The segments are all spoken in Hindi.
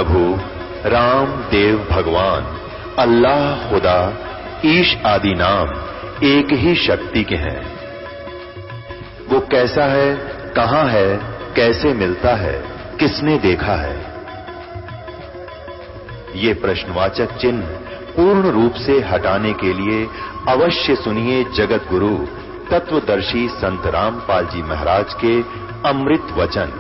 प्रभु राम देव भगवान अल्लाह खुदा ईश आदि नाम एक ही शक्ति के हैं। वो कैसा है, कहां है, कैसे मिलता है, किसने देखा है? ये प्रश्नवाचक चिन्ह पूर्ण रूप से हटाने के लिए अवश्य सुनिए जगत गुरु तत्वदर्शी संत रामपाल जी महाराज के अमृत वचन,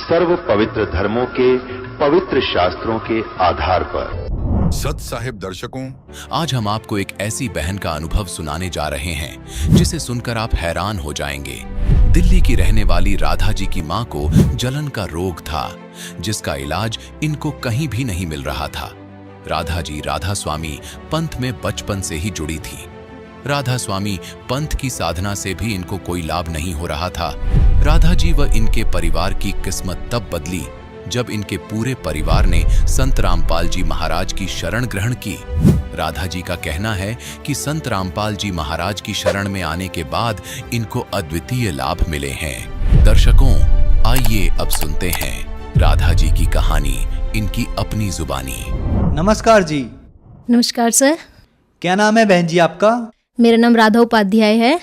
सर्व पवित्र धर्मों के पवित्र शास्त्रों के आधार पर। सत साहिब दर्शकों, आज हम आपको एक ऐसी बहन का अनुभव सुनाने जा रहे हैं जिसे सुनकर आप हैरान हो जाएंगे। दिल्ली की रहने वाली राधा जी की मां को जलन का रोग था, जिसका इलाज इनको कहीं भी नहीं मिल रहा था। राधा जी राधा स्वामी पंथ में बचपन से ही जुड़ी थी। राधा स्वामी पंथ की साधना से भी इनको कोई लाभ नहीं हो रहा था। राधा जी व इनके परिवार की किस्मत तब बदली जब इनके पूरे परिवार ने संत रामपाल जी महाराज की शरण ग्रहण की। राधा जी का कहना है कि संत रामपाल जी महाराज की शरण में आने के बाद इनको अद्वितीय लाभ मिले हैं। दर्शकों, आइए अब सुनते हैं राधा जी की कहानी, इनकी अपनी जुबानी। नमस्कार जी। नमस्कार सर। क्या नाम है बहन जी आपका? मेरा नाम राधा उपाध्याय है।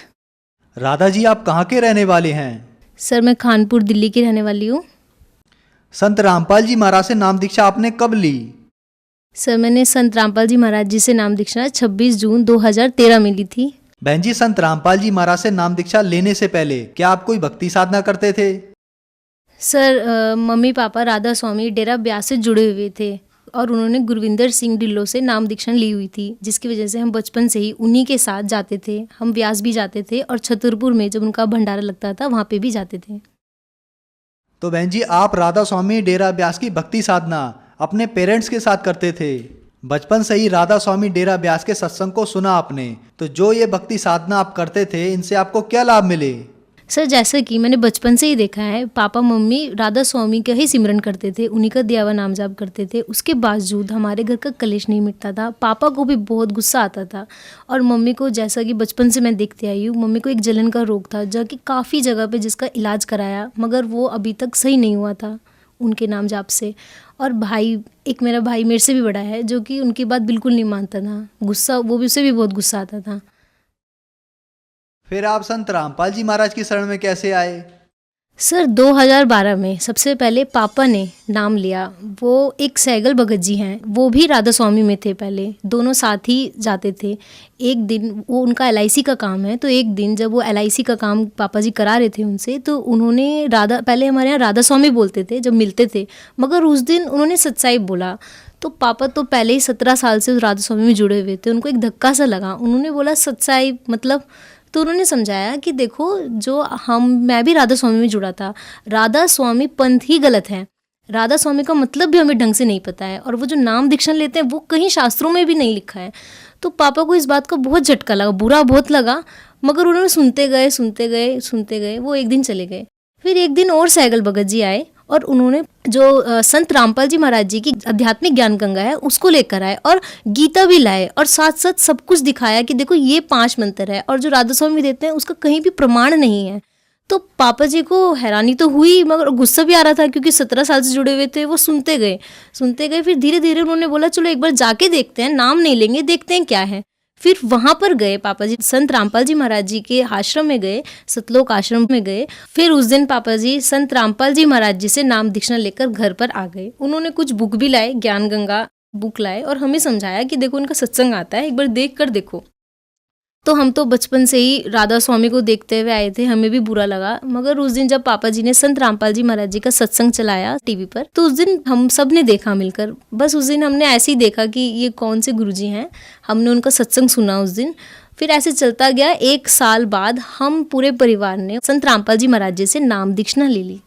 राधा जी, आप कहाँ के रहने वाले हैं? सर मैं खानपुर दिल्ली की रहने वाली हूँ। संत रामपाल जी महाराज से नाम दीक्षा आपने कब ली? सर मैंने संत रामपाल जी महाराज जी से नाम दीक्षा 26 जून 2013 में ली थी। बहन जी, संत रामपाल जी महाराज से नाम दीक्षा लेने से पहले क्या आप कोई भक्ति साधना करते थे? सर मम्मी पापा राधा स्वामी डेरा ब्यास से जुड़े हुए थे और उन्होंने गुरविंदर सिंह ढिल्लों से नाम दीक्षा ली हुई थी, जिसकी वजह से हम बचपन से ही उन्हीं के साथ जाते थे। हम ब्यास भी जाते थे और छतरपुर में जब उनका भंडारा लगता था वहाँ पे भी जाते थे। तो बहन जी, आप राधा स्वामी डेरा ब्यास की भक्ति साधना अपने पेरेंट्स के साथ करते थे। बचपन से ही राधा स्वामी डेरा ब्यास के सत्संग को सुना आपने, तो जो ये भक्ति साधना आप करते थे, इनसे आपको क्या लाभ मिले? सर जैसा कि मैंने बचपन से ही देखा है, पापा मम्मी राधा स्वामी का ही सिमरन करते थे, उन्हीं का दिया हुआ नाम जाप करते थे। उसके बावजूद हमारे घर का कलेश नहीं मिटता था। पापा को भी बहुत गुस्सा आता था और मम्मी को, जैसा कि बचपन से मैं देखते आई हूँ, मम्मी को एक जलन का रोग था जो कि काफ़ी जगह पे जिसका इलाज कराया, मगर वो अभी तक सही नहीं हुआ था उनके नाम जाप से। और भाई, एक मेरा भाई मेरे से भी बड़ा है, जो कि उनकी बात बिल्कुल नहीं मानता था। गुस्सा, वो भी, उसे भी बहुत गुस्सा आता था। फिर आप संत रामपाल जी महाराज की शरण में कैसे आए? सर 2012 में सबसे पहले पापा ने नाम लिया। वो एक सैगल भगत जी हैं, वो भी राधा स्वामी में थे पहले, दोनों साथ ही जाते थे। एक दिन वो, उनका LIC का काम है, तो एक दिन जब वो LIC का काम पापा जी करा रहे थे उनसे, तो उन्होंने पहले हमारे यहाँ राधा स्वामी बोलते थे जब मिलते थे, मगर उस दिन उन्होंने सतसाई बोला। तो पापा तो पहले ही 17 साल से राधा स्वामी में जुड़े हुए थे, उनको एक धक्का सा लगा। उन्होंने बोला सतसाई मतलब, तो उन्होंने समझाया कि देखो, मैं भी राधा स्वामी में जुड़ा था, राधा स्वामी पंथ ही गलत है, राधा स्वामी का मतलब भी हमें ढंग से नहीं पता है, और वो जो नाम दीक्षा लेते हैं वो कहीं शास्त्रों में भी नहीं लिखा है। तो पापा को इस बात का बहुत झटका लगा, बुरा बहुत लगा, मगर उन्होंने सुनते गए। वो एक दिन चले गए। फिर एक दिन और सैगल भगत जी आए और उन्होंने जो संत रामपाल जी महाराज जी की आध्यात्मिक ज्ञान गंगा है उसको लेकर आए और गीता भी लाए और साथ साथ सब कुछ दिखाया कि देखो ये 5 मंत्र है और जो राधा स्वामी देते हैं उसका कहीं भी प्रमाण नहीं है। तो पापा जी को हैरानी तो हुई, मगर गुस्सा भी आ रहा था क्योंकि 17 साल से जुड़े हुए थे। वो सुनते गए। फिर धीरे धीरे उन्होंने बोला चलो एक बार जाके देखते हैं, नाम नहीं लेंगे, देखते हैं क्या है। फिर वहाँ पर गए पापा जी, संत रामपाल जी महाराज जी के आश्रम में गए, सतलोक आश्रम में गए। फिर उस दिन पापा जी संत रामपाल जी महाराज जी से नाम दीक्षा लेकर घर पर आ गए। उन्होंने कुछ बुक भी लाए, ज्ञान गंगा बुक लाए, और हमें समझाया कि देखो उनका सत्संग आता है, एक बार देख कर देखो। तो हम तो बचपन से ही राधा स्वामी को देखते हुए आए थे, हमें भी बुरा लगा। मगर उस दिन जब पापा जी ने संत रामपाल जी महाराज जी का सत्संग चलाया टीवी पर, तो उस दिन हम सब ने देखा मिलकर। बस उस दिन हमने ऐसे ही देखा कि ये कौन से गुरुजी हैं, हमने उनका सत्संग सुना उस दिन। फिर ऐसे चलता गया। 1 साल बाद हम पूरे परिवार ने संत रामपाल जी महाराज जी से नाम दीक्षा ले ली।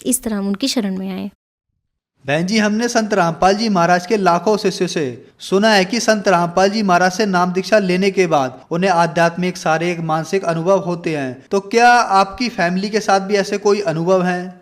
इस तरह हम उनकी शरण में आए। बहन जी, हमने संत रामपाल जी महाराज के लाखों शिष्यों से सुना है कि संत रामपाल जी महाराज से नाम दीक्षा लेने के बाद उन्हें आध्यात्मिक, शारीरिक, मानसिक अनुभव होते हैं। तो क्या आपकी फैमिली के साथ भी ऐसे कोई अनुभव हैं?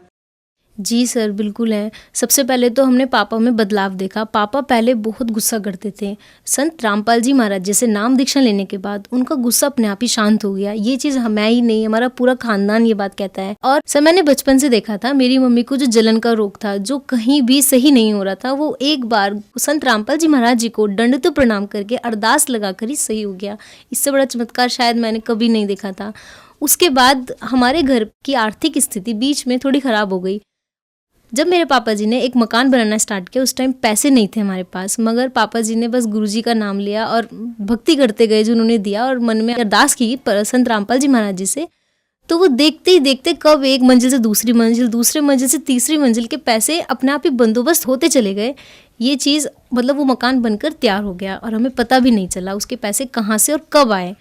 जी सर, बिल्कुल है। सबसे पहले तो हमने पापा में बदलाव देखा। पापा पहले बहुत गुस्सा करते थे। संत रामपाल जी महाराज जैसे नाम दीक्षा लेने के बाद उनका गुस्सा अपने आप ही शांत हो गया। ये चीज़ मैं ही नहीं, हमारा पूरा खानदान ये बात कहता है। और सर मैंने बचपन से देखा था, मेरी मम्मी को जो जलन का रोग था, जो कहीं भी सही नहीं हो रहा था, वो एक बार संत रामपाल जी महाराज जी को दंडवत प्रणाम करके अरदास लगा कर ही सही हो गया। इससे बड़ा चमत्कार शायद मैंने कभी नहीं देखा था। उसके बाद हमारे घर की आर्थिक स्थिति बीच में थोड़ी ख़राब हो गई। जब मेरे पापा जी ने एक मकान बनाना स्टार्ट किया, उस टाइम पैसे नहीं थे हमारे पास, मगर पापा जी ने बस गुरुजी का नाम लिया और भक्ति करते गए जो उन्होंने दिया, और मन में अरदास की संत रामपाल जी महाराज जी से। तो वो देखते ही देखते कब एक मंजिल से दूसरी मंजिल, दूसरे मंजिल से तीसरी मंजिल के पैसे अपने आप ही बंदोबस्त होते चले गए। ये चीज़ मतलब वो मकान बनकर तैयार हो गया और हमें पता भी नहीं चला उसके पैसे कहाँ से और कब आए।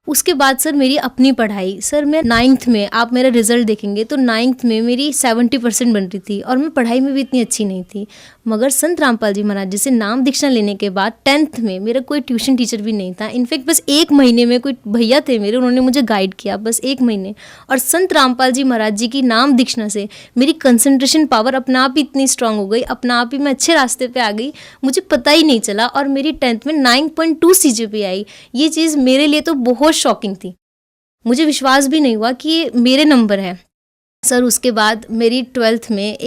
उसके बाद सर मेरी अपनी पढ़ाई, सर मैं 9th में, आप मेरा रिजल्ट देखेंगे तो 9th में मेरी 70% बन रही थी और मैं पढ़ाई में भी इतनी अच्छी नहीं थी। मगर संत रामपाल जी महाराज जी से नाम दीक्षा लेने के बाद 10th में मेरा कोई ट्यूशन टीचर भी नहीं था। इनफैक्ट बस 1 महीने में कोई भैया थे मेरे, उन्होंने मुझे गाइड किया बस 1 महीने। और संत रामपाल जी महाराज जी की नाम दीक्षा से मेरी कंसंट्रेशन पावर अपना आप ही इतनी स्ट्रांग हो गई, अपना आप ही मैं अच्छे रास्ते पे आ गई, मुझे पता ही नहीं चला। और मेरी 10th में 9.2 CGPA आई। ये चीज़ मेरे लिए तो बहुत शॉकिंग थी, मुझे विश्वास भी नहीं हुआ कि ये मेरे नंबर है। सर उसके बाद मेरी 12th में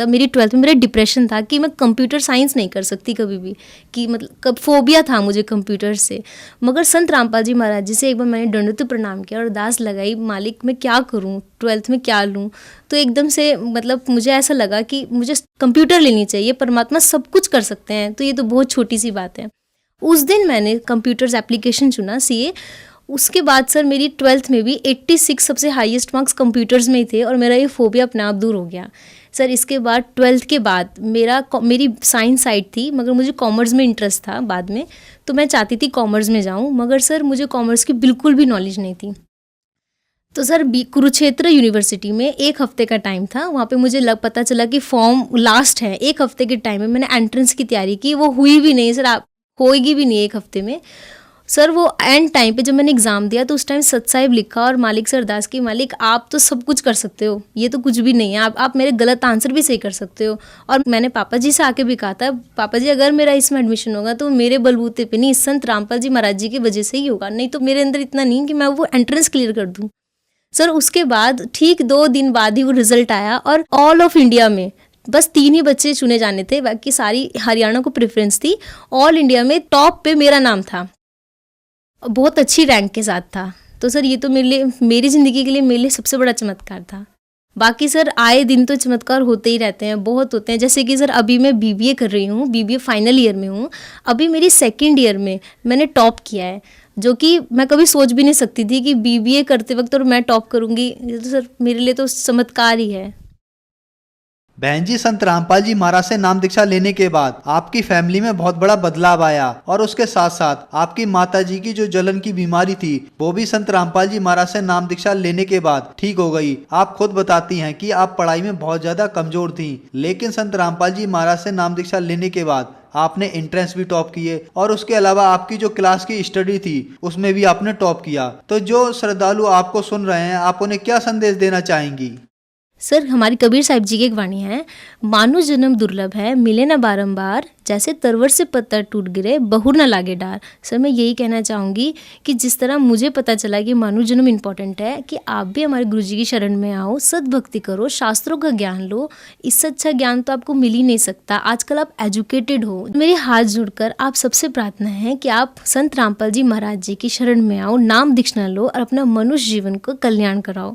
मेरी 12th में मेरा डिप्रेशन था कि मैं कंप्यूटर साइंस नहीं कर सकती कभी भी, कि कब फोबिया था मुझे कंप्यूटर से। मगर संत रामपाल जी महाराज जी से एक बार मैंने दंडवत प्रणाम किया और अरदास लगाई, मालिक मैं क्या करूं, 12th में क्या लूं। तो एकदम से मुझे ऐसा लगा कि मुझे कंप्यूटर लेनी चाहिए, परमात्मा सब कुछ कर सकते हैं, तो ये तो बहुत छोटी सी बात है। उस दिन मैंने कंप्यूटर्स एप्लीकेशन चुना, CA। उसके बाद सर मेरी 12th में भी 86 सबसे हाईएस्ट मार्क्स कंप्यूटर्स में ही थे और मेरा ये फोबिया अपने आप दूर हो गया। सर इसके बाद 12th के बाद मेरी साइंस साइड थी, मगर मुझे कॉमर्स में इंटरेस्ट था बाद में, तो मैं चाहती थी कॉमर्स में जाऊं, मगर सर मुझे कॉमर्स की बिल्कुल भी नॉलेज नहीं थी। तो सर कुरुक्षेत्र यूनिवर्सिटी में 1 हफ्ते का टाइम था, वहाँ पे मुझे पता चला कि फॉर्म लास्ट है। 1 हफ्ते के टाइम में मैंने एंट्रेंस की तैयारी की, वो हुई भी नहीं सर, होएगी भी नहीं 1 हफ्ते में। सर वो एंड टाइम पे जब मैंने एग्ज़ाम दिया तो उस टाइम सत साहिब लिखा और मालिक से अरदास की, मालिक आप तो सब कुछ कर सकते हो, ये तो कुछ भी नहीं है, आप मेरे गलत आंसर भी सही कर सकते हो। और मैंने पापा जी से आके भी कहा था, पापा जी अगर मेरा इसमें एडमिशन होगा तो मेरे बलबूते पे नहीं, संत रामपाल जी महाराज जी की वजह से ही होगा, नहीं तो मेरे अंदर इतना नहीं कि मैं वो एंट्रेंस क्लियर कर दूँ। सर उसके बाद ठीक 2 दिन बाद ही वो रिजल्ट आया और ऑल ऑफ इंडिया में बस 3 ही बच्चे चुने जाने थे, बाकी सारी हरियाणा को प्रेफरेंस थी। ऑल इंडिया में टॉप पे मेरा नाम था, बहुत अच्छी रैंक के साथ था। तो सर ये तो मेरी ज़िंदगी के लिए मेरे लिए सबसे बड़ा चमत्कार था। बाकी सर आए दिन तो चमत्कार होते ही रहते हैं, बहुत होते हैं। जैसे कि सर अभी मैं BBA कर रही हूँ, BBA फाइनल ईयर में हूँ, अभी मेरी 2nd ईयर में मैंने टॉप किया है, जो कि मैं कभी सोच भी नहीं सकती थी कि BBA करते वक्त और मैं टॉप करूँगी। ये तो सर मेरे लिए तो चमत्कार ही है। बहन जी, संत रामपाल जी महाराज से नाम दीक्षा लेने के बाद आपकी फैमिली में बहुत बड़ा बदलाव आया और उसके साथ साथ आपकी माता जी की जो जलन की बीमारी थी वो भी संत रामपाल जी महाराज से नाम दीक्षा लेने के बाद ठीक हो गई। आप खुद बताती हैं कि आप पढ़ाई में बहुत ज्यादा कमजोर थी, लेकिन संत रामपाल जी महाराज से नाम दीक्षा लेने के बाद आपने एंट्रेंस भी टॉप किए और उसके अलावा आपकी जो क्लास की स्टडी थी उसमें भी आपने टॉप किया। तो जो श्रद्धालु आपको सुन रहे हैं, आप उन्हें क्या संदेश देना चाहेंगी? सर हमारी कबीर साहिब जी की एक वाणी है, मानुष जन्म दुर्लभ है, मिले न बारंबार, जैसे तरवर से पत्थर टूट गिरे, बहुर न लागे डार। सर मैं यही कहना चाहूँगी कि जिस तरह मुझे पता चला कि मानुष जन्म इम्पॉर्टेंट है, कि आप भी हमारे गुरुजी की शरण में आओ, सद्भक्ति करो, शास्त्रों का ज्ञान लो। इससे अच्छा ज्ञान तो आपको मिल ही नहीं सकता। आजकल आप एजुकेटेड हो। मेरे हाथ जोड़कर आप सबसे प्रार्थना है कि आप संत रामपाल जी महाराज जी की शरण में आओ, नाम दीक्षा लो और अपना मनुष्य जीवन को कल्याण कराओ।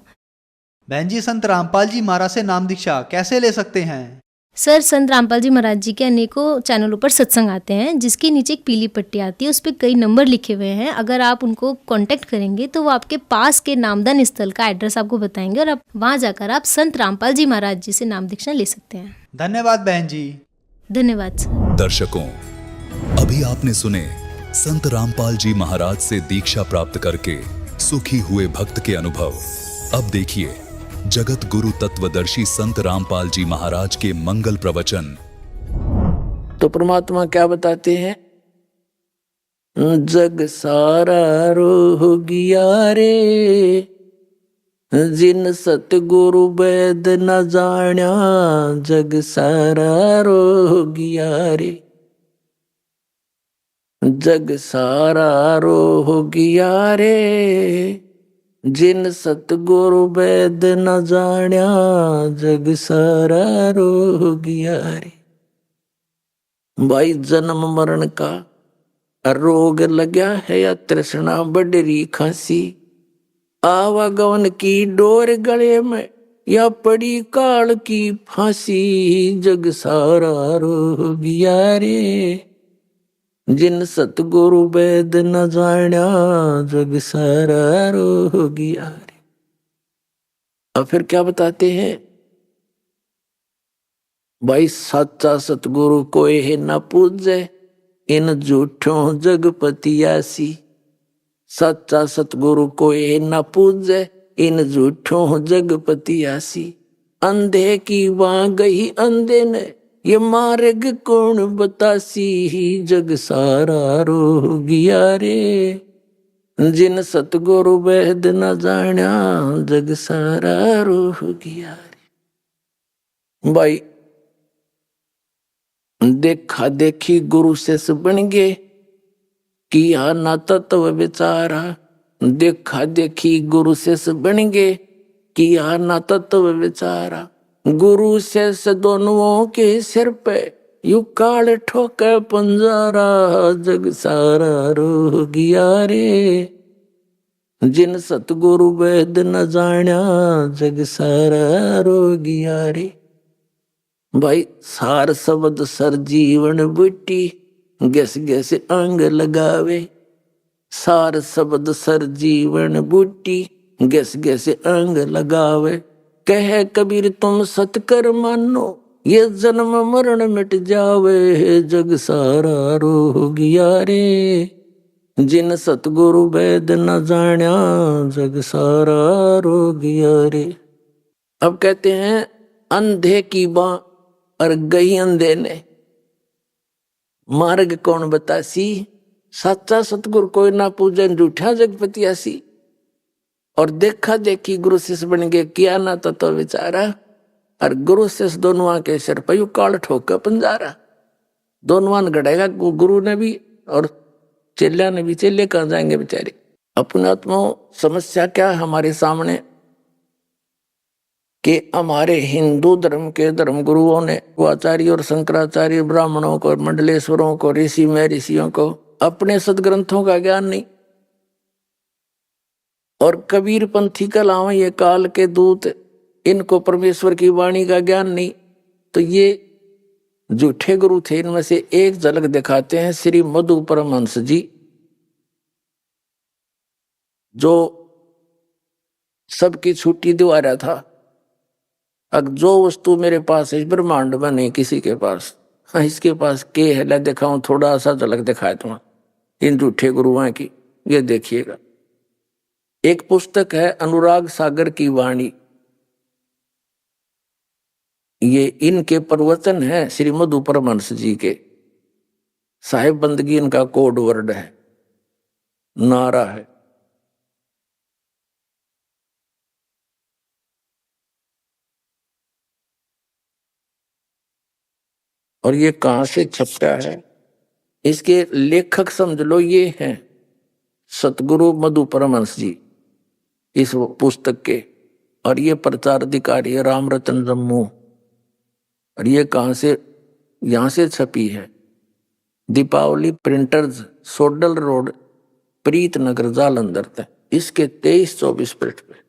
बहन जी, संत रामपाल जी महाराज से नाम दीक्षा कैसे ले सकते हैं? सर संत रामपाल जी महाराज जी के अनेकों चैनलों पर सत्संग आते हैं, जिसके नीचे एक पीली पट्टी आती है, उस पर कई नंबर लिखे हुए हैं। अगर आप उनको कांटेक्ट करेंगे तो वो आपके पास के नामदान स्थल का एड्रेस आपको बताएंगे और आप वहां जाकर आप संत रामपाल जी महाराज जी से नाम दीक्षा ले सकते हैं। धन्यवाद बहन जी। धन्यवाद सर। दर्शकों, अभी आपने सुने संत रामपाल जी महाराज से दीक्षा प्राप्त करके सुखी हुए भक्त के अनुभव। अब देखिए जगत गुरु तत्वदर्शी संत रामपाल जी महाराज के मंगल प्रवचन। तो परमात्मा क्या बताते हैं? जग सारा रोह गिया रे, जिन सतगुरु वेद न जाण्या जग सारा रोगिया रे, जग सारा रोगिया रे, जिन सतगुरु वेद न जाण्या जग सारा रोगिया रे। भाई जन्म मरण का रोग लग्या है या तृष्णा बढ़री खांसी, आवागमन की डोर गले में या पड़ी काल की फांसी, जग सारा रोगिया रे, जिन सतगुरु वेद न जाण्या जग सारा रोगिया रे। अब फिर क्या बताते हैं भाई, सच्चा सतगुरु कोई है न पूजे, इन झूठों जगपतियासी। सच्चा सतगुरु कोई न पूजे, इन झूठों जगपतियासी। अंधे की वहां गई अंधे ने, ये मार्ग कौन बतासी, जग सारा रोगिया रे, जिन सतगुरु वेद न जाण्या जग सारा रोगिया रे। भाई देखा देखी गुरु से बन गे, किया ना तत्व विचारा। देखा देखी गुरु से बन गे, किया ना तत्व विचारा। गुरु से दोनों के सिर पे यू काल ठोके पंजारा, जग सारा रोगिया रे, जिन सतगुरु वेद न जाण्या जग सारा रोगिया रे। भाई सार शब्द सर जीवन बुट्टी, गैस गैस अंग लगावे। सार शब्द सर जीवन बूटी, गैस गैस अंग लगावे। कहे कबीर तुम सतकर मानो, ये जन्म मरण मिट जावे, जग सारा रोगिया रे, जिन सतगुरु वेद न जाण्या जग सारा रोगिया रे। अब कहते हैं अंधे की बाँ और गई अंधे ने, मार्ग कौन बतासी। सच्चा सतगुरु कोई ना पूजन झूठा जगपतियासी। और देखा देखी गुरु शिष्य बन गए, किया ना तत्व विचारा। और गुरु शिष्य दोनों के सिर पर काल ठोक पंजारा। दोनों गड़ेगा गुरु ने भी और चेल्या ने भी। चेले कहाँ जाएंगे बेचारे। अपने आत्मा समस्या क्या है हमारे सामने कि हमारे हिंदू धर्म के धर्म गुरुओं ने, आचार्य और शंकराचार्य, ब्राह्मणों को, मंडलेश्वरों को, ऋषि में ऋषियों को अपने सदग्रंथों का ज्ञान नहीं। और कबीर पंथी कलावें ये काल के दूत, इनको परमेश्वर की वाणी का ज्ञान नहीं। तो ये झूठे गुरु थे। इनमें से एक झलक दिखाते हैं श्री मधु परमहंस जी, जो सबकी छुट्टी दिवा रहा था। अब जो वस्तु मेरे पास है ब्रह्मांड में नहीं किसी के पास, हाँ इसके पास के है, ला दिखाऊं थोड़ा सा झलक दिखाए तुम्हें इन झूठे गुरुओं की। ये देखिएगा, एक पुस्तक है अनुराग सागर की वाणी, ये इनके प्रवचन है श्री मधु परमहंस जी के। साहिब बंदगी इनका कोड वर्ड है, नारा है। और ये कहां से छपा है, इसके लेखक समझ लो ये हैं सतगुरु मधु परमहंस जी इस पुस्तक के। और ये प्रचार अधिकारी है राम रतन जम्मू। और ये कहां से, यहां से छपी है दीपावली प्रिंटर्स, सोडल रोड, प्रीत नगर, जालंधर तक। इसके 23-24 पृष्ठ पे।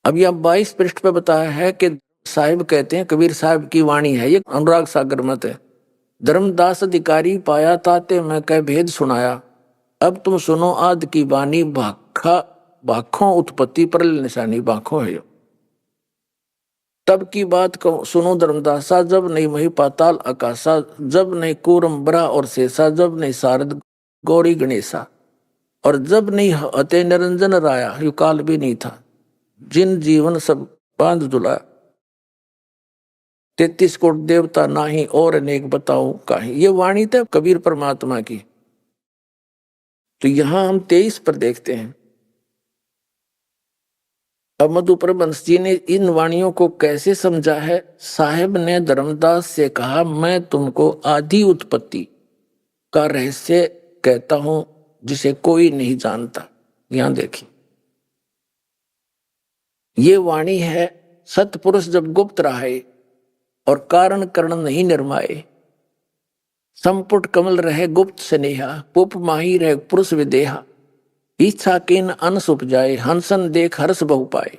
अब यह 22 पृष्ठ पे बताया है कि साहिब कहते हैं, कबीर साहब की वाणी है ये, अनुराग सागर मत है। धर्मदास अधिकारी पाया ताते मैं कह भेद सुनाया, अब तुम सुनो आद की बानी, भाखा भाखों उत्पत्ति पर निशानी भाखों है। तब की बात को सुनो धर्मदासा, जब नहीं मही पाताल आकाशा, जब नहीं कूरम बरा और शेषा, जब नहीं शारद गौरी गणेशा, और जब नहीं हते निरंजन राया, यु काल भी नहीं था, जिन जीवन सब बांध दुला। 33 कोट देवता नाही और अनेक बताऊं काहे। ये वाणी तो कबीर परमात्मा की। तो यहां हम 23 पर देखते हैं। अब मधुप्रभंश जी ने इन वाणियों को कैसे समझा है। साहेब ने धर्मदास से कहा, मैं तुमको आदि उत्पत्ति का रहस्य कहता हूं जिसे कोई नहीं जानता। यहां देखिए, ये वाणी है, सतपुरुष जब गुप्त रहे और कारण करण नहीं निर्माए, संपुट कमल रहे गुप्त स्नेहा, पुप माही रहे पुरुष विदेहा, इच्छा किन अनस उपजाए, हंसन देख हर्ष बहु पाए,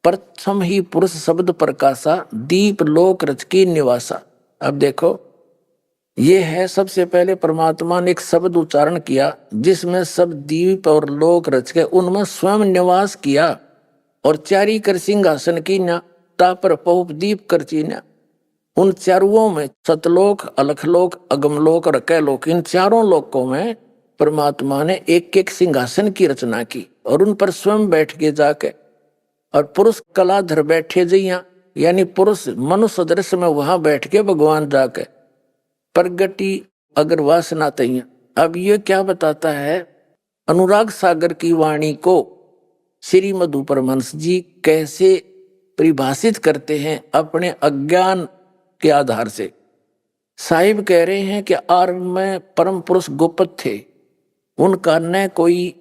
प्रथम ही पुरुष शब्द प्रकाशा, दीप लोक रच की निवासा। अब देखो, ये है सबसे पहले परमात्मा ने एक शब्द उच्चारण किया जिसमें सब दीप और लोक रच के उनमें स्वयं निवास किया, और चारी कर सिंहासन की न तापर पहुप दीप कर चीना। उन चारों में सतलोक, अलखलोक, अगमलोक और कैलोक, इन चारों लोकों में परमात्मा ने एक एक सिंहासन की रचना की और उन पर स्वयं बैठ के जाके, और पुरुष कलाधर बैठे जइया, यानी पुरुष मनुष्य दृश्य में वहां बैठ के भगवान जाके प्रगति अगर वासना तैया। अब ये क्या बताता है, अनुराग सागर की वाणी को श्री मधुपरमहंस जी कैसे परिभाषित करते हैं अपने अज्ञान के आधार से। साहिब कह रहे हैं कि आरंभ में परम पुरुष गोपत थे, उनका न कोई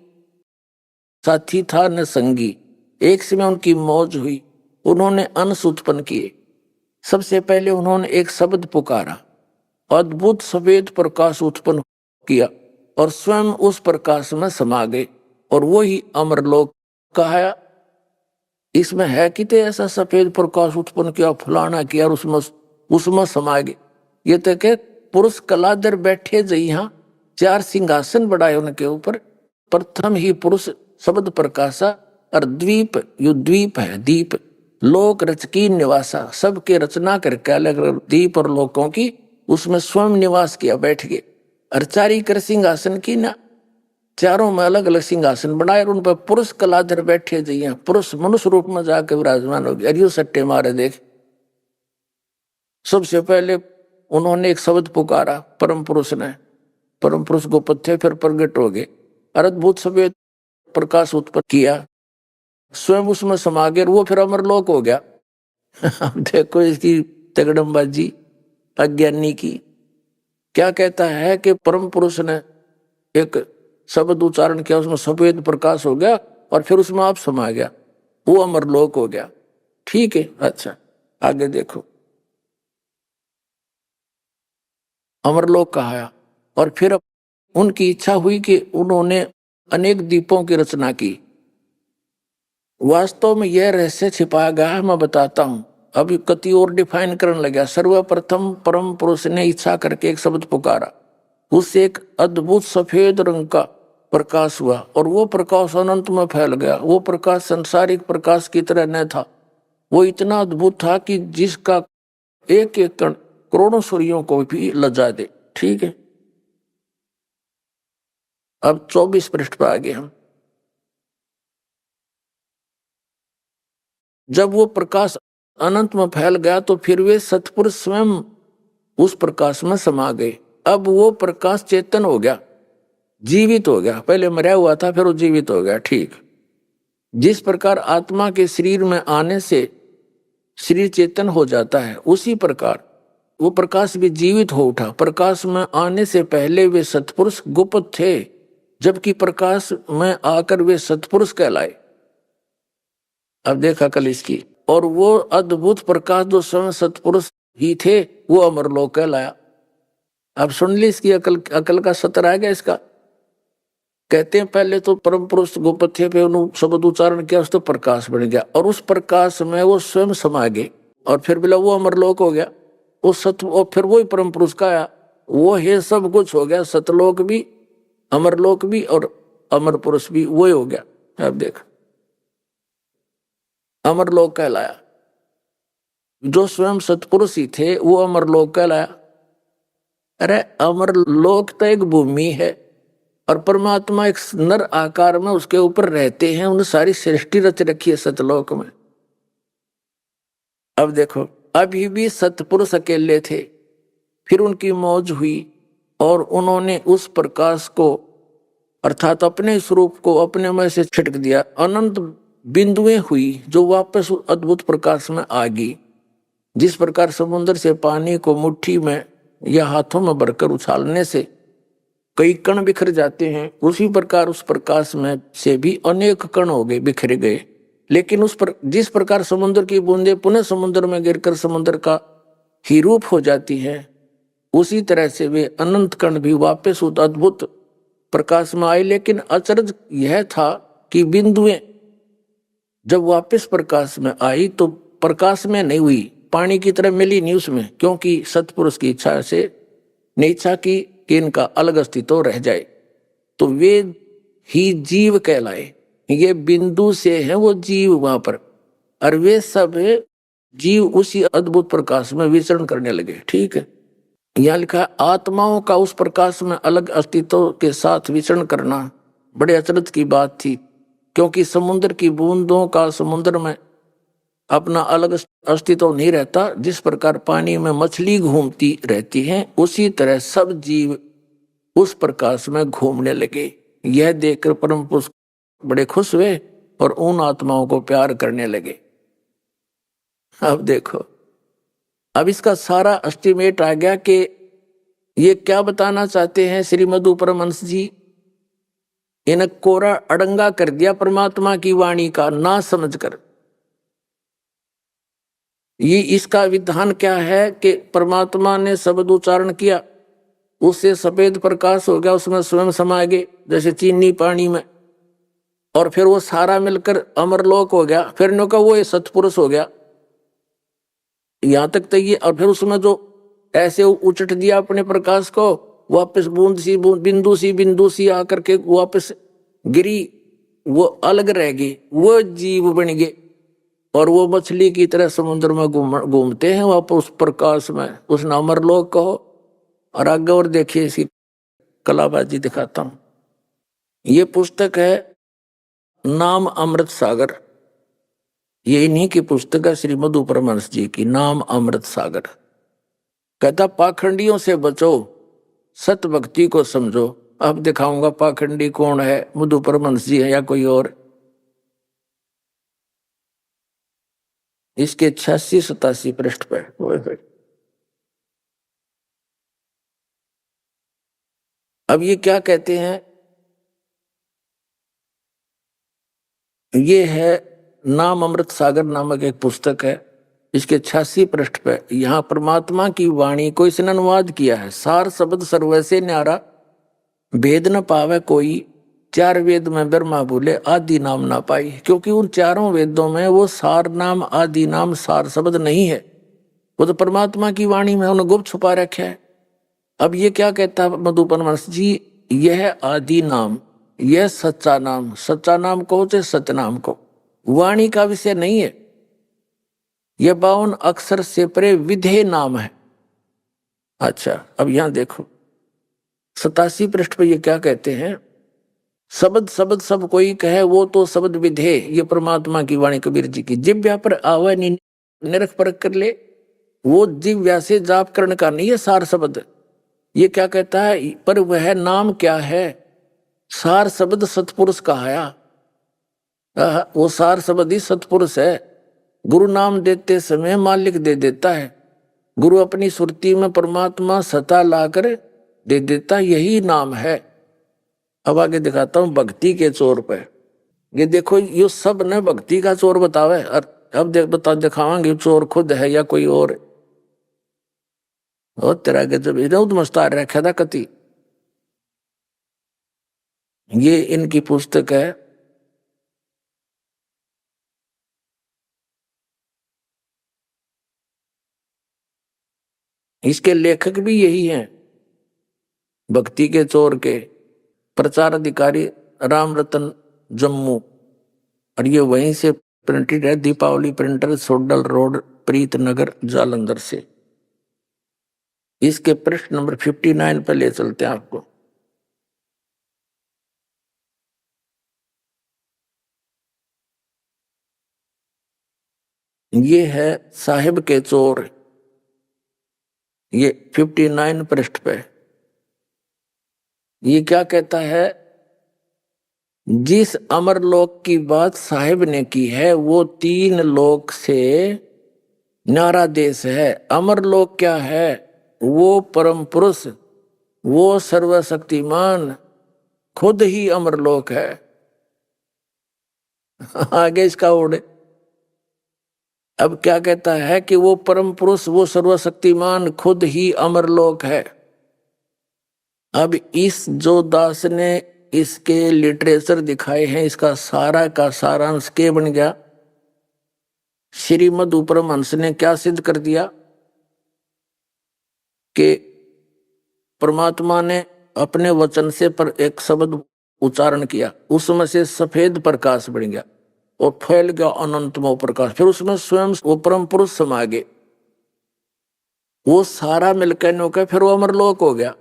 साथी था न संगी। एक समय उनकी मौज हुई, उन्होंने अंश उत्पन्न किए। सबसे पहले उन्होंने एक शब्द पुकारा, अद्भुत सफेद प्रकाश उत्पन्न किया और स्वयं उस प्रकाश में समा गए, और वही अमरलोक कहा। इसमें है कि ते ऐसा सफेद प्रकाश उत्पन्न किया, फलाना किया और उसमें समा गए। ये तो के पुरुष कलाधर बैठे जइहा, चार सिंहासन बढ़ाए उनके ऊपर, प्रथम ही पुरुष शब्द प्रकाशा, और द्वीप, यो द्वीप है दीप, लोक रच की निवासा, सबके रचना करके अलग अलग दीप और लोकों की उसमें स्वयं निवास किया, बैठ गए। और चारी कर सिंहासन की ना, चारों में अलग अलग सिंहासन बनाए और उन पर पुरुष कलाधर बैठे जइया, पुरुष मनुष्य रूप में जाके विराजमान हो गए। अरियो सट्टे मारे देख। सबसे पहले उन्होंने एक शब्द पुकारा, परम पुरुष ने, परम पुरुष गोपत थे, फिर प्रगट हो गए, अद्भुत सफेद प्रकाश उत्पन्न किया, स्वयं उसमें समा गए, वो फिर अमरलोक हो गया। अब देखो इसकी तगड़मबाजी अज्ञानी की। क्या कहता है कि परम पुरुष ने एक शब्द उच्चारण किया, उसमें सफेद प्रकाश हो गया और फिर उसमें आप समा गया, वो अमरलोक हो गया। ठीक है, अच्छा आगे देखो, अमरलोक कहा। और फिर उनकी इच्छा हुई कि उन्होंने अनेक दीपों की रचना की। वास्तव में यह रहस्य छिपाया गया है, मैं बताता हूं। अभी कति और डिफाइन करने लगा। सर्वप्रथम परम पुरुष ने इच्छा करके एक शब्द पुकारा, उससे एक अद्भुत सफेद रंग का प्रकाश हुआ और वो प्रकाश अनंत में फैल गया। वो प्रकाश संसारिक प्रकाश की तरह न था, वो इतना अद्भुत था कि जिसका एक एक कण करोड़ों सूर्यों को भी लजा दे। ठीक है, अब 24 पृष्ठ पर आ गए हम। जब वो प्रकाश अनंत में फैल गया तो फिर वे सतपुरुष स्वयं उस प्रकाश में समा गए। अब वो प्रकाश चेतन हो गया, जीवित हो गया। पहले मरा हुआ था, फिर वो जीवित हो गया। ठीक, जिस प्रकार आत्मा के शरीर में आने से शरीर चेतन हो जाता है, उसी प्रकार वो प्रकाश भी जीवित हो उठा। प्रकाश में आने से पहले वे सतपुरुष गुप्त थे, जबकि प्रकाश में आकर वे सतपुरुष कहलाए। अब देखा कल इसकी। और वो अद्भुत प्रकाश जो स्वयं सतपुरुष ही थे, वो अमरलोक कहलाया। अब सुन ली इसकी अकल का सतर आ गया इसका। कहते हैं पहले तो परम पुरुष गोपत थे, फिर उन्होंने शब्द उच्चारण किया, उस तो प्रकाश बन गया और उस प्रकाश में वो स्वयं समा गए और फिर बोला वो अमरलोक हो गया। उस सत और फिर वही परम पुरुष का आया, वो है सब कुछ हो गया। सतलोक भी, अमरलोक भी और अमर पुरुष भी वही हो गया। अब देख, अमरलोक कहलाया। जो स्वयं सतपुरुष ही थे वो अमरलोक कहलाया। अरे अमरलोक तो एक भूमि है और परमात्मा एक नर आकार में उसके ऊपर रहते हैं। उन्हें सारी सृष्टि रच रखी है सतलोक में। अब देखो, अभी भी सतपुरुष अकेले थे। फिर उनकी मौज हुई और उन्होंने उस प्रकाश को अर्थात अपने स्वरूप को अपने में से छिटक दिया। अनंत बिंदुएं हुई जो वापस अद्भुत प्रकाश में आ गई। जिस प्रकार समुद्र से पानी को मुट्ठी में या हाथों में भरकर उछालने से कई कण बिखर जाते हैं, उसी प्रकार उस प्रकाश में से भी अनेक कण हो गए, बिखरे गए। लेकिन जिस प्रकार समुद्र की बूंदें पुनः समुद्र में गिरकर समुद्र का ही रूप हो जाती हैं, उसी तरह से वे अनंत कण भी वापस उस अद्भुत प्रकाश में आए। लेकिन अचरज यह था कि बिंदुएं जब वापस प्रकाश में आई तो प्रकाश में नहीं हुई, पानी की तरह मिली नहीं उसमें, क्योंकि सतपुरुष की इच्छा से ने इच्छा की कि इनका अलग अस्तित्व रह जाए। तो वे ही जीव कहलाए। ये बिंदु से है वो जीव वहां पर, और वे सब जीव उसी अद्भुत प्रकाश में विचरण करने लगे। ठीक है, यहाँ लिखा है आत्माओं का उस प्रकाश में अलग अस्तित्व के साथ विचरण करना बड़े अचरज की बात थी, क्योंकि समुद्र की बूंदों का समुद्र में अपना अलग अस्तित्व नहीं रहता। जिस प्रकार पानी में मछली घूमती रहती है, उसी तरह सब जीव उस प्रकाश में घूमने लगे। यह देखकर परम पुरुष बड़े खुश हुए और उन आत्माओं को प्यार करने लगे। अब देखो, अब इसका सारा एस्टिमेट आ गया कि ये क्या बताना चाहते हैं श्री मधु परमहंस जी। इन्हें कोरा अड़ंगा कर दिया परमात्मा की वाणी का ना समझकर। ये इसका विधान क्या है कि परमात्मा ने शब्द उच्चारण किया, उससे सफेद प्रकाश हो गया, उसमें स्वयं समा गए जैसे चीनी पानी में, और फिर वो सारा मिलकर अमरलोक हो गया। फिर नो का वो ये सतपुरुष हो गया। यहां तक तो ये, और फिर उसमें जो ऐसे उचट दिया अपने प्रकाश को, वापस बूंद सी बिंदु सी आकर के वापस गिरी, वो अलग रह गई, वो जीव बन गए और वो मछली की तरह समुद्र में घूमते हैं वापस उस प्रकाश में, उस अमरलोक कहो। और आगे और देखिए, इसकी कलाबाजी दिखाता हूं। ये पुस्तक है नाम अमृत सागर, ये इन्हीं की पुस्तक है श्री मधु परमहंस जी की, नाम अमृत सागर। कहता पाखंडियों से बचो, सत भक्ति को समझो। अब दिखाऊंगा पाखंडी कौन है, मधु परमहंस जी है या कोई और। इसके 86-87 पृष्ठ पर। अब ये क्या कहते हैं, ये है नाम अमृत सागर नामक एक पुस्तक है। इसके 86 पृष्ठ पे यहाँ परमात्मा की वाणी को इसने अनुवाद किया है। सार शब्द सर्वैसे न्यारा, भेद न पावे कोई, चार वेद में ब्रह्मा बोले आदि नाम ना पाई। क्योंकि उन चारों वेदों में वो सार नाम आदि नाम सार शब्द नहीं है, वो तो परमात्मा की वाणी में उन्होंने गुप्त छुपा रखा है। अब ये क्या कहता है मधु परमहंस जी, यह आदि नाम, यह सच्चा नाम, सच्चा नाम कहो चाहे सत्य नाम को, वाणी का विषय नहीं है। यह 52 अक्षर से परे विधेय नाम है। अच्छा, अब यहां देखो 87 पृष्ठ पे ये क्या कहते हैं, शब्द सब कोई कहे वो तो शब्द विधेय। ये परमात्मा की वाणी कबीर जी की। जिव्या पर आवे निरख परख कर ले, वो जिव्या से जाप करने का नहीं है सार शब्द। ये क्या कहता है, पर वह नाम क्या है, सार शब्द सतपुरुष कहाया। वो सार शब्द ही सतपुरुष है। गुरु नाम देते समय मालिक दे देता है। गुरु अपनी सुरती में परमात्मा सता लाकर दे देता, यही नाम है। अब आगे दिखाता हूं भक्ति के चोर पे। ये देखो, ये सब ने भक्ति का चोर बतावे। और अब दिखावांगे चोर खुद है या कोई और। तेरा के जब इधर मस्तार रखा था कति। ये इनकी पुस्तक है, इसके लेखक भी यही हैं, भक्ति के चोर के प्रचार अधिकारी राम रतन जम्मू। और ये वहीं से प्रिंटेड है, दीपावली प्रिंटर, सोडल रोड, प्रीत नगर, जालंधर से। इसके पृष्ठ नंबर 59 पे ले चलते हैं आपको। ये है साहिब के चोर, ये 59 पृष्ठ पे। ये क्या कहता है, जिस अमरलोक की बात साहिब ने की है वो 3 लोक से न्यारा देश है। अमरलोक क्या है, वो परम पुरुष, वो सर्वशक्तिमान खुद ही अमरलोक है। आगे इसका ओढ़े। अब क्या कहता है कि वो परम पुरुष, वो सर्वशक्तिमान खुद ही अमरलोक है। अब इस जो दास ने इसके लिटरेचर दिखाए हैं, इसका सारा का सारांश के बन गया। श्रीमद् उपरमहंस ने क्या सिद्ध कर दिया कि परमात्मा ने अपने वचन से पर एक शब्द उच्चारण किया, उसमें से सफेद प्रकाश बन गया और फैल गया अनंतमय प्रकाश। फिर उसमें स्वयं वो परम पुरुष समा गए, वो सारा मिलकर नौका, फिर वो अमरलोक हो गया।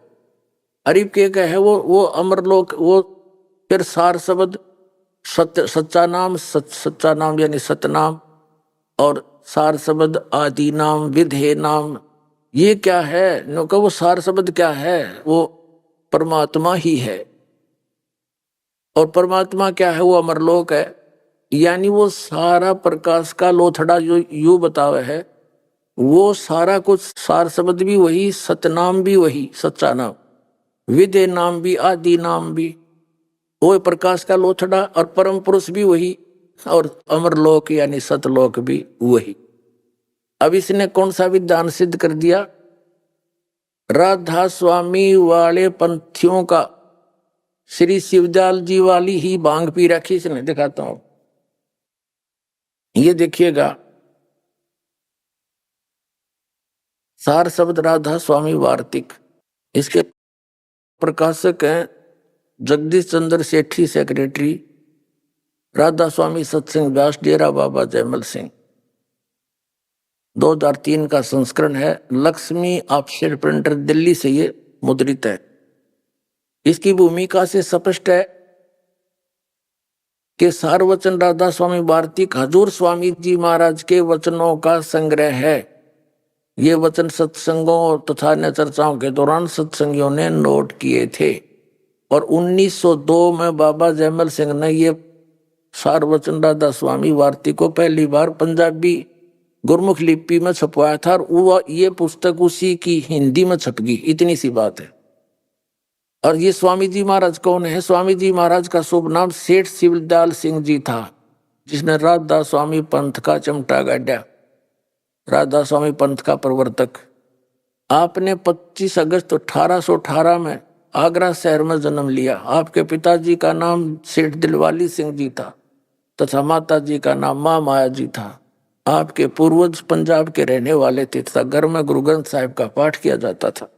अरीब के है वो अमरलोक, वो फिर सार शब्द सत्य, सच्चा नाम, सच्चा नाम यानी सतनाम, और सार शब्द आदि नाम, विधेय नाम। ये क्या है नौका, वो सार शब्द क्या है, वो परमात्मा ही है। और परमात्मा क्या है, वो अमरलोक है। यानी वो सारा प्रकाश का लोथड़ा जो यू बतावे है, वो सारा कुछ सार शब्द भी वही, सतनाम भी वही, सच्चा नाम, विधेय नाम भी, आदि नाम भी, वो प्रकाश का लोथड़ा, और परम पुरुष भी वही, और अमरलोक यानी सतलोक भी वही। अब इसने कौन सा विधान सिद्ध कर दिया, राधा स्वामी वाले पंथियों का श्री शिवदयाल जी वाली ही भांग पी रखी इसने। दिखाता हूं, ये देखिएगा, सार शब्द राधा स्वामी वार्तिक, इसके प्रकाशक हैं जगदीश चंद्र सेठी, सेक्रेटरी, राधा स्वामी सत्संग व्यास, डेरा बाबा जयमल सिंह। 2003 का संस्करण है, लक्ष्मी ऑफसेट प्रिंटर दिल्ली से ये मुद्रित है। इसकी भूमिका से स्पष्ट है कि सार वचन राधा स्वामी वार्तिक हजूर स्वामी जी महाराज के वचनों का संग्रह है। ये वचन सत्संगों तथा अन्य चर्चाओं के दौरान सत्संगियों ने नोट किए थे, और 1902 में बाबा जयमल सिंह ने ये सार वचन राधा स्वामी वार्तिक को पहली बार पंजाबी गुरमुख लिपि में छपवाया था, और ये पुस्तक उसी की हिंदी में छप गई। इतनी सी बात है। और ये स्वामी जी महाराज कौन है, स्वामी जी महाराज का शुभ नाम सेठ शिवदयाल सिंह जी था, जिसने राधा स्वामी पंथ का चमटा गाड़ा, राधा स्वामी पंथ का प्रवर्तक। आपने 25 अगस्त 1818 में आगरा शहर में जन्म लिया। आपके पिताजी का नाम सेठ दिलवाली सिंह जी था तथा माता जी का नाम माँ माया जी था। आपके पूर्वज पंजाब के रहने वाले थे तथा घर में गुरु ग्रंथ साहिब का पाठ किया जाता था।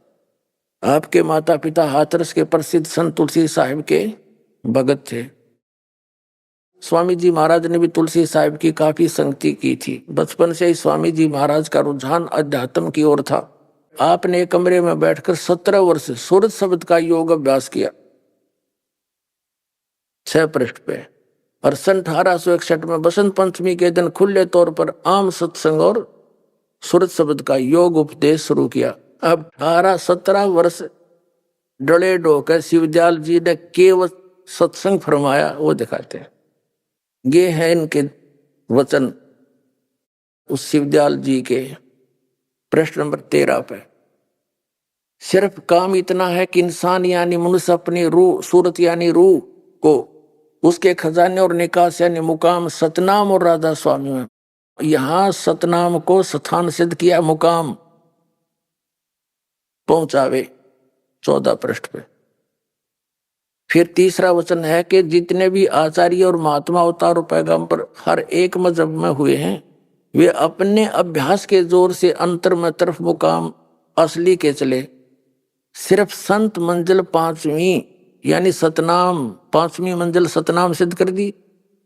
आपके माता पिता हाथरस के प्रसिद्ध संत तुलसी साहिब के भगत थे। स्वामी जी महाराज ने भी तुलसी साहिब की काफी संगति की थी। बचपन से ही स्वामी जी महाराज का रुझान अध्यात्म की ओर था। आपने एक कमरे में बैठकर 17 वर्ष सूरत शब्द का योग अभ्यास किया, 6 पृष्ठ पे। और सन 1861 में बसंत पंचमी के दिन खुले तौर पर आम सत्संग और सूरत शब्द का योग उपदेश शुरू किया। अब 17 वर्ष डले डोकर शिवदयाल जी ने केवल सत्संग फरमाया, वो दिखाते हैं। ये है इनके वचन उस शिवदयाल जी के, प्रश्न नंबर 13 पे। सिर्फ काम इतना है कि इंसान यानी मनुष्य अपनी रूह, सूरत यानी रूह को उसके खजाने और निकास यानी मुकाम सतनाम और राधा स्वामी में, यहां सतनाम को स्थान सिद्ध किया, मुकाम पहुंचावे 14 पृष्ठ पे। फिर तीसरा वचन है कि जितने भी आचार्य और महात्मा अवतार और पैगंबर हर एक मजहब में हुए हैं, वे अपने अभ्यास के जोर से अंतर में तरफ मुकाम असली के चले। सिर्फ संत मंजिल 5वीं यानी सतनाम, 5वीं मंजिल सतनाम सिद्ध कर दी,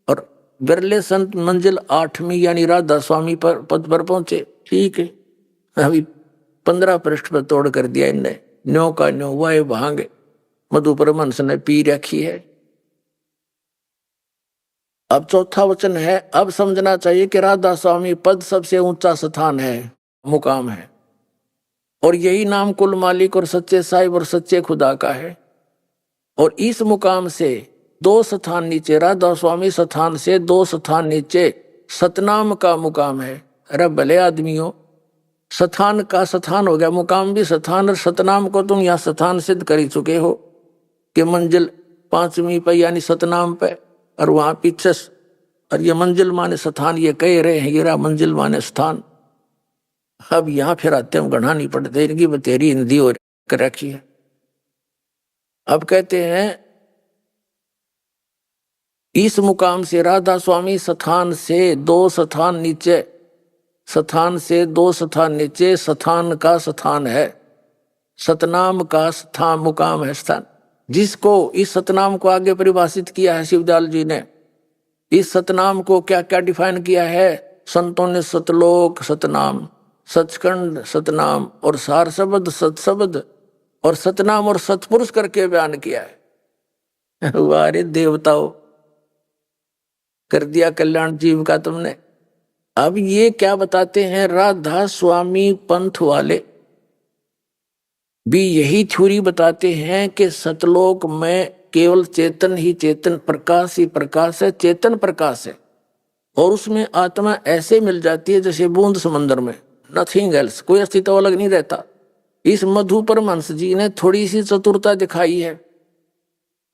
और बिरले संत मंजिल 8वीं यानी राधा स्वामी पर पद पर पहुंचे। ठीक है, अभी 15 पृष्ठ पर तोड़ कर दिया इनने। न्यो का न्यो वाय भांग मधु परमहंस ने पी रखी है। अब चौथा वचन है, अब समझना चाहिए कि राधा स्वामी पद सबसे ऊंचा स्थान है, मुकाम है, और यही नाम कुल मालिक और सच्चे साहिब और सच्चे खुदा का है। और इस मुकाम से 2 स्थान नीचे, राधा स्वामी स्थान से 2 स्थान नीचे सतनाम का मुकाम है। अरे भले आदमियों, स्थान का स्थान हो गया, मुकाम भी स्थान, और सतनाम को तुम यहाँ स्थान सिद्ध कर ही चुके हो कि मंजिल 5वीं पे यानी सतनाम पे, और वहां पीछे, और ये मंजिल माने स्थान, ये कह रहे हैं ये मंजिल माने स्थान। अब यहाँ फिर आते हम गढ़ा नहीं पड़ते, इनकी बतेरी हिंदी हो रखी है। अब कहते हैं इस मुकाम से राधा स्वामी स्थान से 2 स्थान नीचे, स्थान से 2 स्थान नीचे स्थान का स्थान है, सतनाम का स्थान मुकाम है स्थान, जिसको इस सतनाम को आगे परिभाषित किया है शिवदयाल जी ने। इस सतनाम को क्या क्या डिफाइन किया है संतों ने? सतलोक सतनाम, सचखंड सतनाम, और सार शब्द सतशब्द, और सतनाम और सतपुरुष करके बयान किया है। वारे देवताओं, कर दिया कल्याण जीव का तुमने। अब ये क्या बताते हैं, राधा स्वामी पंथ वाले भी यही थ्योरी बताते हैं कि सतलोक में केवल चेतन ही चेतन, प्रकाश ही प्रकाश है, चेतन प्रकाश है, और उसमें आत्मा ऐसे मिल जाती है जैसे बूंद समंदर में, नथिंग एल्स, कोई अस्तित्व अलग नहीं रहता। इस मधु परमहंस जी ने थोड़ी सी चतुरता दिखाई है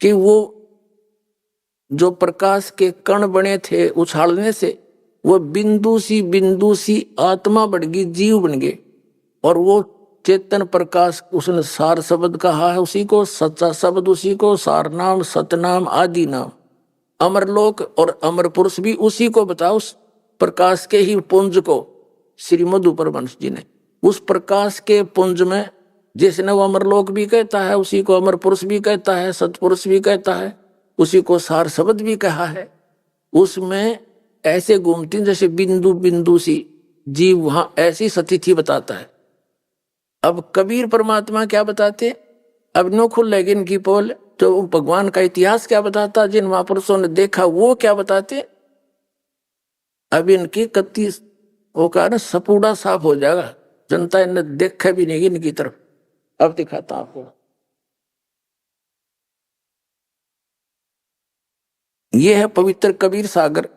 कि वो जो प्रकाश के कण बने थे उछालने से, वो बिंदु सी आत्मा बढ़ गई, जीव बन गए, और वो चेतन प्रकाश उसने सार शब्द कहा है उसी को, सच्चा शब्द उसी को, सार नाम सतनाम आदि नाम, अमरलोक और अमर पुरुष भी उसी को बताओ, उस प्रकाश के ही पुंज को। श्री मधु परमहंस जी ने उस प्रकाश के पुंज में, जिसने वो अमरलोक भी कहता है उसी को अमर पुरुष भी कहता है, सतपुरुष भी कहता है, उसी को सार शब्द भी कहा है, उसमें ऐसे घूमती जैसे बिंदु बिंदु सी जीव वहां ऐसी स्थिति बताता है। अब कबीर परमात्मा क्या बताते, अब नो खुल लेगी इनकी पोल, तो भगवान का इतिहास क्या बताता, जिन महापुरुषों ने देखा वो क्या बताते। अब इनकी कत्ती वो कारण सपूड़ा साफ हो जाएगा, जनता इन्हें देखा भी नहीं इनकी तरफ। अब दिखाता आपको, ये है पवित्र कबीर सागर।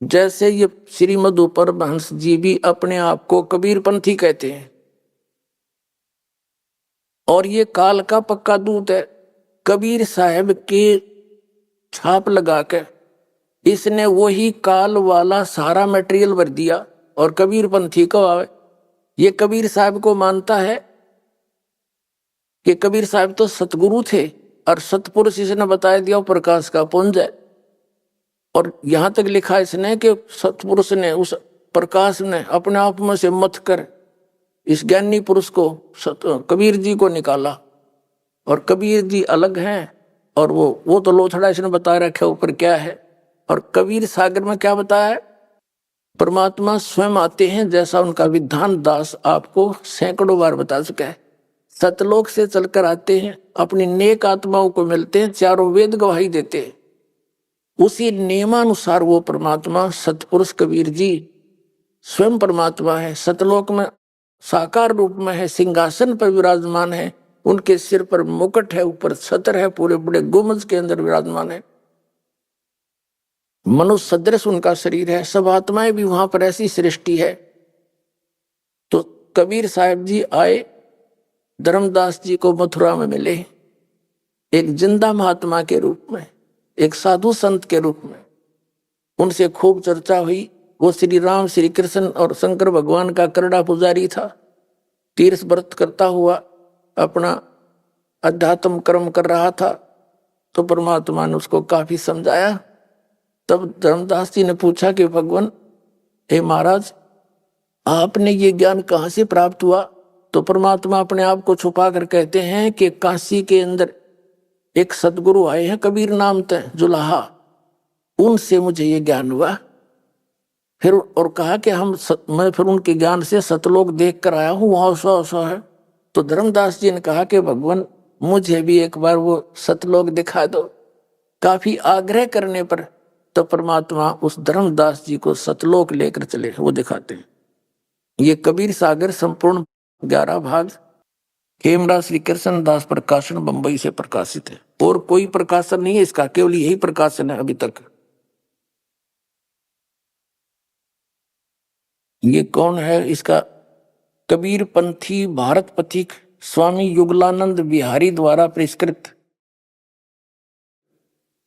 जैसे ये श्री मधु परमहंस जी भी अपने आप को कबीर पंथी कहते हैं, और ये काल का पक्का दूत है। कबीर साहब के छाप लगा के इसने वही काल वाला सारा मटेरियल भर दिया, और कबीर पंथी को आवे। ये कबीर साहब को मानता है कि कबीर साहब तो सतगुरु थे, और सतपुरुष इसने बताया दिया प्रकाश का पुंज है। और यहां तक लिखा इसने कि सतपुरुष ने उस प्रकाश ने अपने आप में से मथ कर इस ज्ञानी पुरुष को कबीर जी को निकाला, और कबीर जी अलग हैं, और वो तो लोथड़ा इसने बता रखा ऊपर क्या है। और कबीर सागर में क्या बताया है, परमात्मा स्वयं आते हैं, जैसा उनका विधान दास आपको सैकड़ों बार बता चुका है। सतलोक से चलकर आते हैं, अपनी नेक आत्माओं को मिलते हैं, चारों वेद गवाही देते हैं, उसी नियमानुसार वो परमात्मा सतपुरुष कबीर जी स्वयं परमात्मा है। सतलोक में साकार रूप में है, सिंहासन पर विराजमान है, उनके सिर पर मुकुट है, ऊपर छत्र है, पूरे बड़े गुंबज के अंदर विराजमान है, मनुष्य सदृश उनका शरीर है, सब आत्माएं भी वहां पर ऐसी सृष्टि है। तो कबीर साहब जी आए, धर्मदास जी को मथुरा में मिले, एक जिंदा महात्मा के रूप में, एक साधु संत के रूप में। उनसे खूब चर्चा हुई। वो श्री राम, श्री कृष्ण और शंकर भगवान का करड़ा पुजारी था। तीर्थ व्रत करता हुआ अपना अध्यात्म कर्म कर रहा था, तो परमात्मा ने उसको काफी समझाया। तब धर्मदास जी ने पूछा कि भगवान, हे महाराज, आपने ये ज्ञान कहाँ से प्राप्त हुआ? तो परमात्मा अपने आप को छुपा कर कहते हैं कि काशी के अंदर एक सदगुरु आए हैं, कबीर नाम थे, जुलाहा, उनसे मुझे ये ज्ञान हुआ। फिर और कहा कि मैं फिर उनके ज्ञान से सतलोक देख कर आया हूँ, वहां ऐसा है। तो धर्मदास जी ने कहा कि भगवान, मुझे भी एक बार वो सतलोक दिखा दो। काफी आग्रह करने पर तो परमात्मा उस धर्मदास जी को सतलोक लेकर चले, वो दिखाते हैं। ये कबीर सागर संपूर्ण 11 भाग खेमरा श्री कृष्ण दास प्रकाशन बंबई से प्रकाशित है, और कोई प्रकाशन नहीं है इसका, केवल यही प्रकाशन है अभी तक। ये कौन है इसका? कबीर पंथी भारत पथिक स्वामी युगलानंद बिहारी द्वारा परिष्कृत,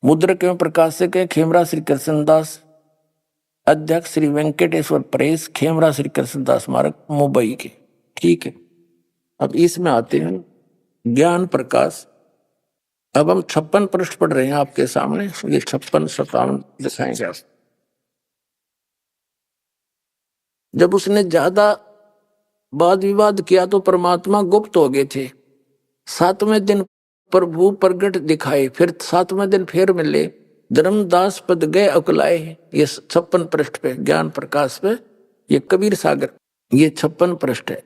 मुद्रक एवं प्रकाशक है खेमरा श्री कृष्णदास, अध्यक्ष श्री वेंकटेश्वर प्रेस, खेमरा श्री कृष्णदास स्मारक मुंबई के। ठीक है, अब इसमें आते हैं ज्ञान प्रकाश। अब हम 56 पृष्ठ पढ़ रहे हैं आपके सामने, ये 56-57 दिखाएंगे। जब उसने ज्यादा वाद विवाद किया तो परमात्मा गुप्त हो गए थे। 7वें दिन प्रभु प्रगट दिखाए, फिर 7वें दिन फिर मिले, धर्मदास पद गए अकुलाए। ये 56 पृष्ठ पे ज्ञान प्रकाश पे, ये कबीर सागर, ये 56 पृष्ठ है।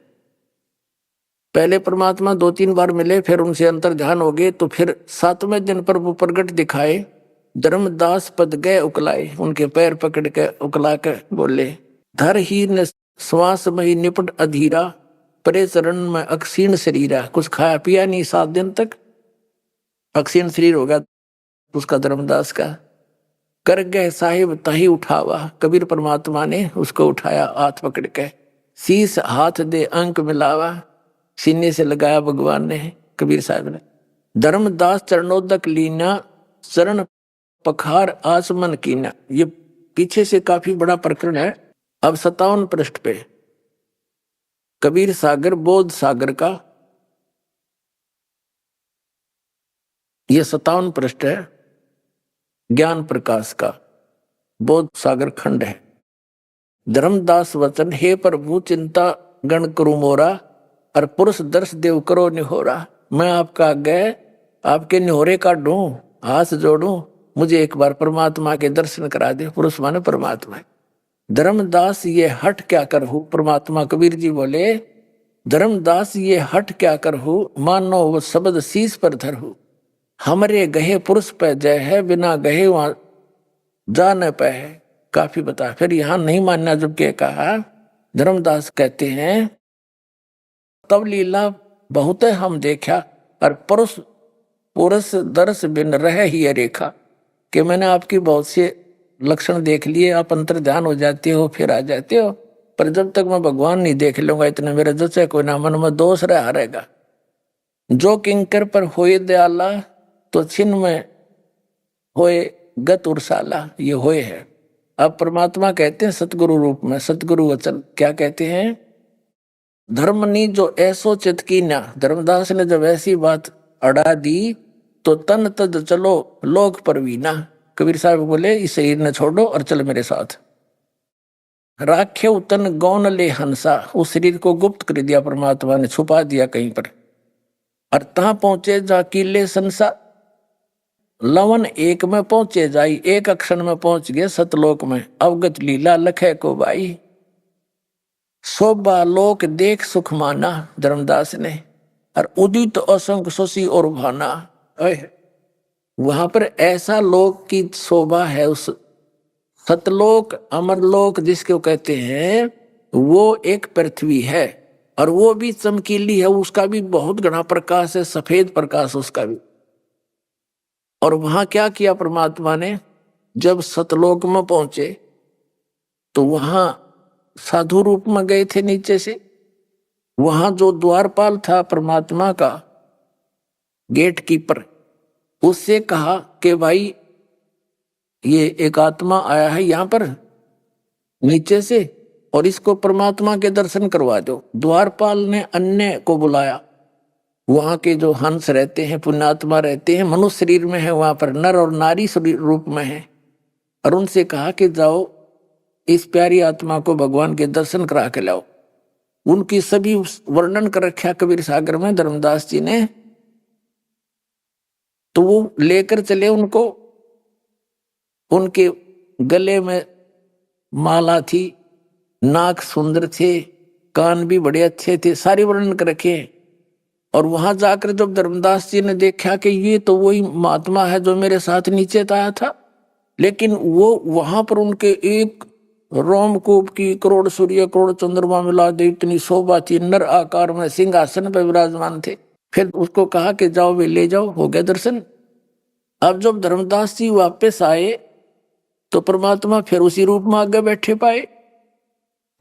पहले परमात्मा 2-3 बार मिले, फिर उनसे अंतर ध्यान हो गए, तो फिर 7वें दिन प्रभु प्रगट दिखाए, धर्मदास पद गए उकलाए, उनके पैर पकड़ के उकला के बोले, धर ही न श्वास मही निपट अधीरा, परे चरण में अक्षीण शरीरा। कुछ खाया पिया नहीं 7 दिन तक, अक्षीण शरीर हो गया उसका धर्मदास का। कर गए साहिब ताही उठावा, कबीर परमात्मा ने उसको उठाया हाथ पकड़ के, शीस हाथ दे अंक मिलावा, सीने से लगाया भगवान ने, कबीर साहब ने। धर्मदास चरणोदक लीना, चरण पखार आसमन कीना। ये पीछे से काफी बड़ा प्रकरण है। अब 57 पृष्ठ पे कबीर सागर बोध सागर का, ये 57 पृष्ठ है ज्ञान प्रकाश का, बोध सागर खंड है। धर्मदास वचन, हे प्रभु चिंता गण करु मोरा, और पुरुष दर्श देव करो निहोरा। मैं आपका आगे आपके निहोरे काटूं, हाथ जोड़ूं, मुझे एक बार परमात्मा के दर्शन करा दे। पुरुष माने परमात्मा। धर्मदास ये हट क्या कर हूं, परमात्मा कबीर जी बोले, धर्मदास ये हट क्या कर हूं, मानो वो शब्द शीश पर धर हूं। हमरे गहे पुरुष पे जय है, बिना गहे वहां जा न पे है। काफी बता, फिर यहां नहीं मानना जब के कहा, धर्मदास कहते हैं, तब लीला बहुत हम देखा, और पुरुष पुरुष दर्श बिन रह ही रेखा। कि मैंने आपकी बहुत से लक्षण देख लिए, आप अंतर ध्यान हो जाते हो, फिर आ जाते हो, पर जब तक मैं भगवान नहीं देख लूंगा इतने मेरे जैसे कोई ना मन में दोष रहा रहेगा। जो किंकर पर होए दयाला, तो छिन्न में होए गत उर्साला। ये होए है। अब परमात्मा कहते हैं सतगुरु रूप में, सतगुरु वचन क्या कहते हैं, धर्मनी जो ऐसो चित की ना। धर्मदास ने जब ऐसी बात अड़ा दी, तो तन तद चलो लोक परवीना। कबीर साहब बोले, इस शरीर ने छोड़ो और चल मेरे साथ। राखे उतन गौन ले हंसा, उस शरीर को गुप्त कर दिया परमात्मा ने, छुपा दिया कहीं पर। और तहां पहुंचे जा कीले संसा, लवन एक में पहुंचे जाई, एक अक्षण में पहुंच गए सतलोक में। अवगत लीला लखे को बाई, शोभा लोक देख सुख माना। धर्मदास ने, और उदित असंख शशि और भाना। वहां पर ऐसा लोक की शोभा है, उस सतलोक अमरलोक जिसको कहते हैं, वो एक पृथ्वी है, और वो भी चमकीली है, उसका भी बहुत घना प्रकाश है, सफेद प्रकाश उसका भी। और वहां क्या किया परमात्मा ने, जब सतलोक में पहुंचे तो वहां साधु रूप में गए थे नीचे से। वहां जो द्वारपाल था परमात्मा का, गेट कीपर, उससे कहा कि भाई ये एक आत्मा आया है यहाँ पर नीचे से, और इसको परमात्मा के दर्शन करवा दो। द्वारपाल ने अन्य को बुलाया, वहां के जो हंस रहते हैं, पुण्यात्मा रहते हैं, मनुष्य शरीर में है, वहां पर नर और नारी शरीर रूप में है, और उनसे कहा कि जाओ इस प्यारी आत्मा को भगवान के दर्शन करा के लाओ। उनकी सभी वर्णन कर रखा कबीर सागर में धर्मदास जी ने। तो वो लेकर चले उनको, उनके गले में माला थी, नाक सुंदर थे, कान भी बड़े अच्छे थे, सारी वर्णन कर रखे। और वहां जाकर जब धर्मदास जी ने देखा कि ये तो वही महात्मा है जो मेरे साथ नीचे आया था, लेकिन वो वहां पर उनके एक रोमकूप की करोड़ सूर्य करोड़ चंद्रमा मिला दे इतनी शोभा थी, नर आकार में सिंहासन पर विराजमान थे। फिर उसको कहा कि जाओ वे ले जाओ, हो गया दर्शन। अब जब धर्मदास जी वापस आए तो परमात्मा फिर उसी रूप में आगे बैठे पाए।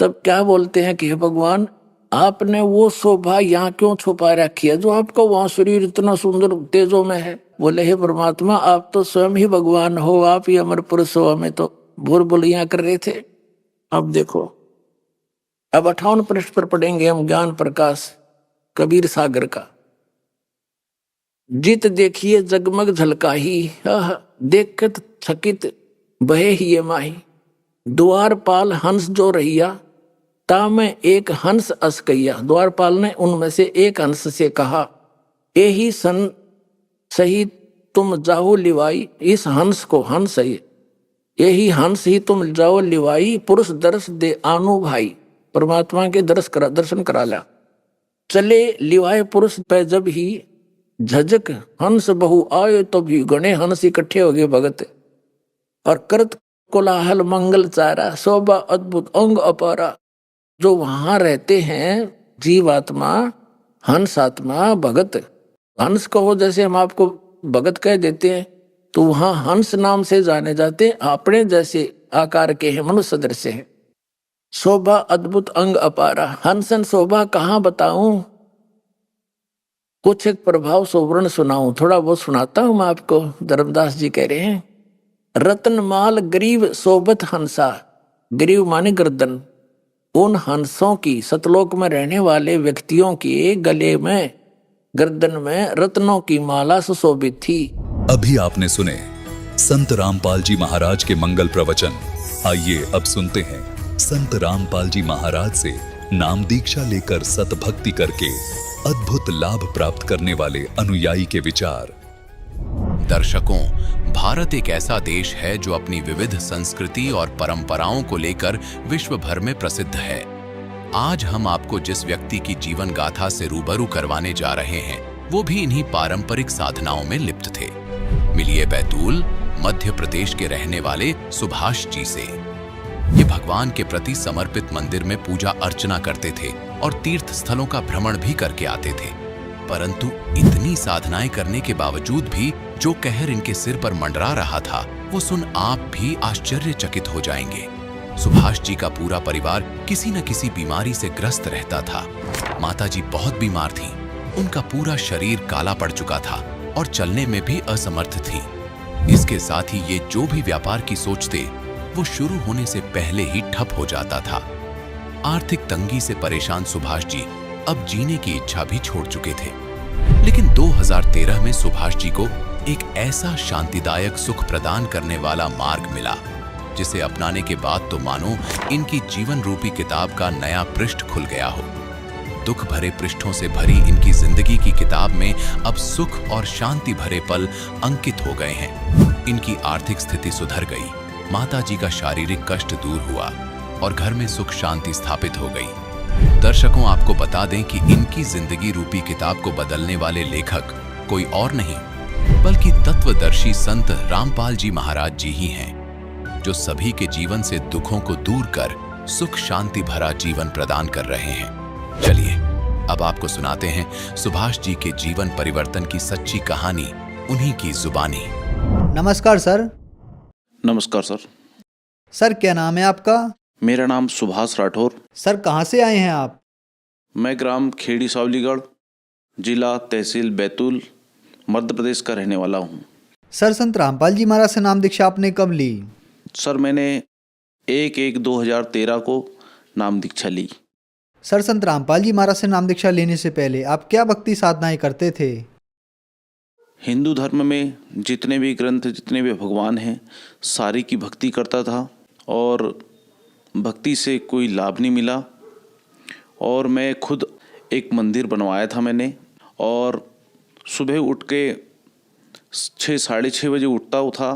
तब क्या बोलते हैं कि हे भगवान, आपने वो शोभा यहाँ क्यों छुपा रखी है जो आपका वहां शरीर इतना सुंदर तेजों में है? बोले हे परमात्मा, आप तो स्वयं ही भगवान हो, आप ही अमर पुरुष हो, हमें तो भूल भुलैया कर रहे थे। अब देखो, अब 58 पृष्ठ पर पढ़ेंगे हम ज्ञान प्रकाश कबीर सागर का। जित देखिए जगमग झलकाही, देखत थकित बहे ही ये माही। द्वारपाल हंस जो रहिया, ता में एक हंस अस कहिया। द्वारपाल ने उनमें से एक हंस से कहा, यही सन सही तुम जाओ लिवाई। इस हंस को, हंस है यही हंस ही तुम जाओ लिवाई। पुरुष दर्श दे आनु भाई। परमात्मा के दर्शन करा ला। चले लिवाए पुरुष पे जब ही, झझक हंस बहु आए तो भी गणे हंस इकट्ठे हो गए भगत। और करत कोलाहल मंगल चारा, शोभा अद्भुत अंग अपारा। जो वहां रहते हैं जीवात्मा, हंस आत्मा, भगत, हंस कहो जैसे हम आपको भगत कह देते हैं, तो वहां हंस नाम से जाने जाते, अपने जैसे आकार के हैं, मनुष्य दृश्य है। शोभा अद्भुत अंग अपारा। हंसन शोभा कहाँ बताऊं, कुछ एक प्रभाव सोवर्ण सुनाऊं, थोड़ा बहुत सुनाता हूं मैं आपको। धर्मदास जी कह रहे हैं, रतनमाल गरीब शोभत हंसा। गरीब माने गर्दन। उन हंसों की, सतलोक में रहने वाले व्यक्तियों के गले में, गर्दन में रत्नों की माला सुशोभित थी। अभी आपने सुने संत रामपाल जी महाराज के मंगल प्रवचन। आइए अब सुनते हैं संत रामपाल जी महाराज से नाम दीक्षा लेकर सतभक्ति करके अद्भुत लाभ प्राप्त करने वाले अनुयायी के विचार। दर्शकों, भारत एक ऐसा देश है जो अपनी विविध संस्कृति और परंपराओं को लेकर विश्व भर में प्रसिद्ध है। आज हम आपको जिस व्यक्ति की जीवन गाथा से रूबरू करवाने जा रहे हैं, वो भी इन्हीं पारंपरिक साधनाओं में लिप्त थे। मिलिए बैतूल, मध्य प्रदेश के रहने वाले सुभाष जी से। ये भगवान के प्रति समर्पित मंदिर में पूजा अर्चना करते थे और तीर्थ स्थलों का भ्रमण भी करके आते थे। परंतु इतनी साधनाएं करने के बावजूद भी जो कहर इनके सिर पर मंडरा रहा था, वो सुन आप भी आश्चर्यचकित हो जाएंगे। सुभाष जी का पूरा परिवार किसी न किसी बीमारी से ग्रस्त रहता था। माताजी बहुत बीमार थीं, उनका पूरा शरीर काला पड़ चुका था और चलने में भी असमर्थ थी। इसके साथ ही ये जो भी व्यापार की सोचते, वो शुरू होने से पहले ही ठप हो जाता था। आर्थिक तंगी से परेशान सुभाष जी अब जीने की इच्छा भी छोड़ चुके थे। लेकिन 2013 में सुभाष जी को एक ऐसा शांतिदायक सुख प्रदान करने वाला मार्ग मिला, जिसे अपनाने के बाद तो मानो इनकी जीवन रूपी किताब का नया पृष्ठ खुल गया हो। दुख भरे पृष्ठों से भरी इनकी जिंदगी की किताब में अब सुख और शांति भरे पल अंकित हो गए हैं। इनकी आर्थिक स्थिति सुधर गई, माताजी का शारीरिक कष्ट दूर हुआ और घर में सुख शांति स्थापित हो गई। दर्शकों, आपको बता दें कि इनकी जिंदगी रूपी किताब को बदलने वाले लेखक कोई और नहीं बल्कि तत्वदर्शी संत रामपाल जी महाराज जी ही हैं, जो सभी के जीवन से दुखों को दूर कर सुख शांति भरा जीवन प्रदान कर रहे हैं। चलिए अब आपको सुनाते हैं सुभाष जी के जीवन परिवर्तन की सच्ची कहानी, उन्हीं की जुबानी। नमस्कार सर। नमस्कार सर। सर क्या नाम है आपका? मेरा नाम सुभाष राठौर। सर कहाँ से आए हैं आप? मैं ग्राम खेड़ी सावलीगढ़, जिला तहसील बैतूल, मध्य प्रदेश का रहने वाला हूँ। सर संत रामपाल जी महाराज से नाम दीक्षा आपने कब ली? सर मैंने 1/1/2013 को नाम दीक्षा ली। सर संत रामपाल जी महाराज से नाम दीक्षा लेने से पहले आप क्या भक्ति साधनाएं करते थे? हिंदू धर्म में जितने भी ग्रंथ, जितने भी भगवान हैं, सारी की भक्ति करता था और भक्ति से कोई लाभ नहीं मिला। और मैं खुद एक मंदिर बनवाया था मैंने, और सुबह उठ के 6 साढ़े 6 बजे उठता था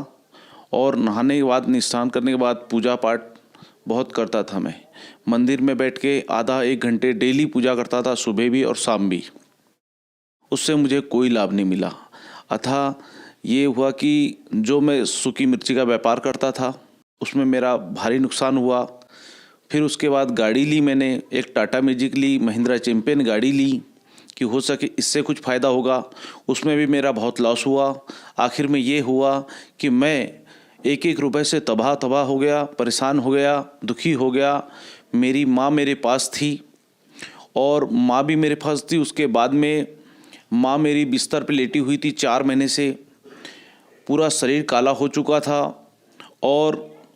और नहाने के बाद, स्नान करने के बाद पूजा पाठ बहुत करता था। मैं मंदिर में बैठ के आधा 1 घंटे डेली पूजा करता था, सुबह भी और शाम भी। उससे मुझे कोई लाभ नहीं मिला। अतः ये हुआ कि जो मैं सूखी मिर्ची का व्यापार करता था उसमें मेरा भारी नुकसान हुआ। फिर उसके बाद गाड़ी ली मैंने, एक टाटा मैजिक ली, महिंद्रा चैंपियन गाड़ी ली कि हो सके इससे कुछ फ़ायदा होगा। उसमें भी मेरा बहुत लॉस हुआ। आखिर में ये हुआ कि मैं एक एक रुपए से तबाह हो गया, परेशान हो गया, दुखी हो गया। मेरी माँ मेरे पास थी और माँ भी मेरे पास थी। उसके बाद में माँ मेरी बिस्तर पे लेटी हुई थी 4 महीने से, पूरा शरीर काला हो चुका था और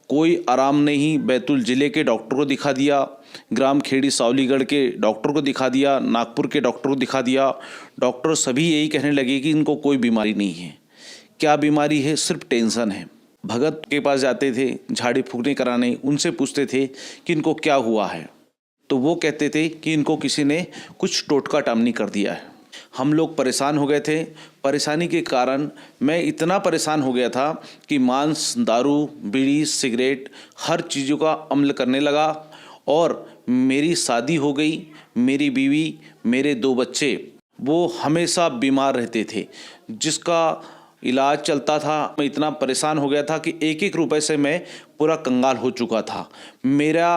कोई आराम नहीं। बैतूल ज़िले के डॉक्टर को दिखा दिया, ग्राम खेड़ी सावलीगढ़ के डॉक्टर को दिखा दिया, नागपुर के डॉक्टर को दिखा दिया। डॉक्टर सभी यही कहने लगे कि इनको कोई बीमारी नहीं है। क्या बीमारी है? सिर्फ टेंशन है। भगत के पास जाते थे झाड़ी फूकने कराने, उनसे पूछते थे कि इनको क्या हुआ है, तो वो कहते थे कि इनको किसी ने कुछ टोटका टामनी कर दिया है। हम लोग परेशान हो गए थे। परेशानी के कारण मैं इतना परेशान हो गया था कि मांस, दारू, बीड़ी, सिगरेट हर चीज़ों का अमल करने लगा और मेरी शादी हो गई। मेरी बीवी, मेरे 2 बच्चे वो हमेशा बीमार रहते थे, जिसका इलाज चलता था। मैं इतना परेशान हो गया था कि एक एक रुपए से मैं पूरा कंगाल हो चुका था। मेरा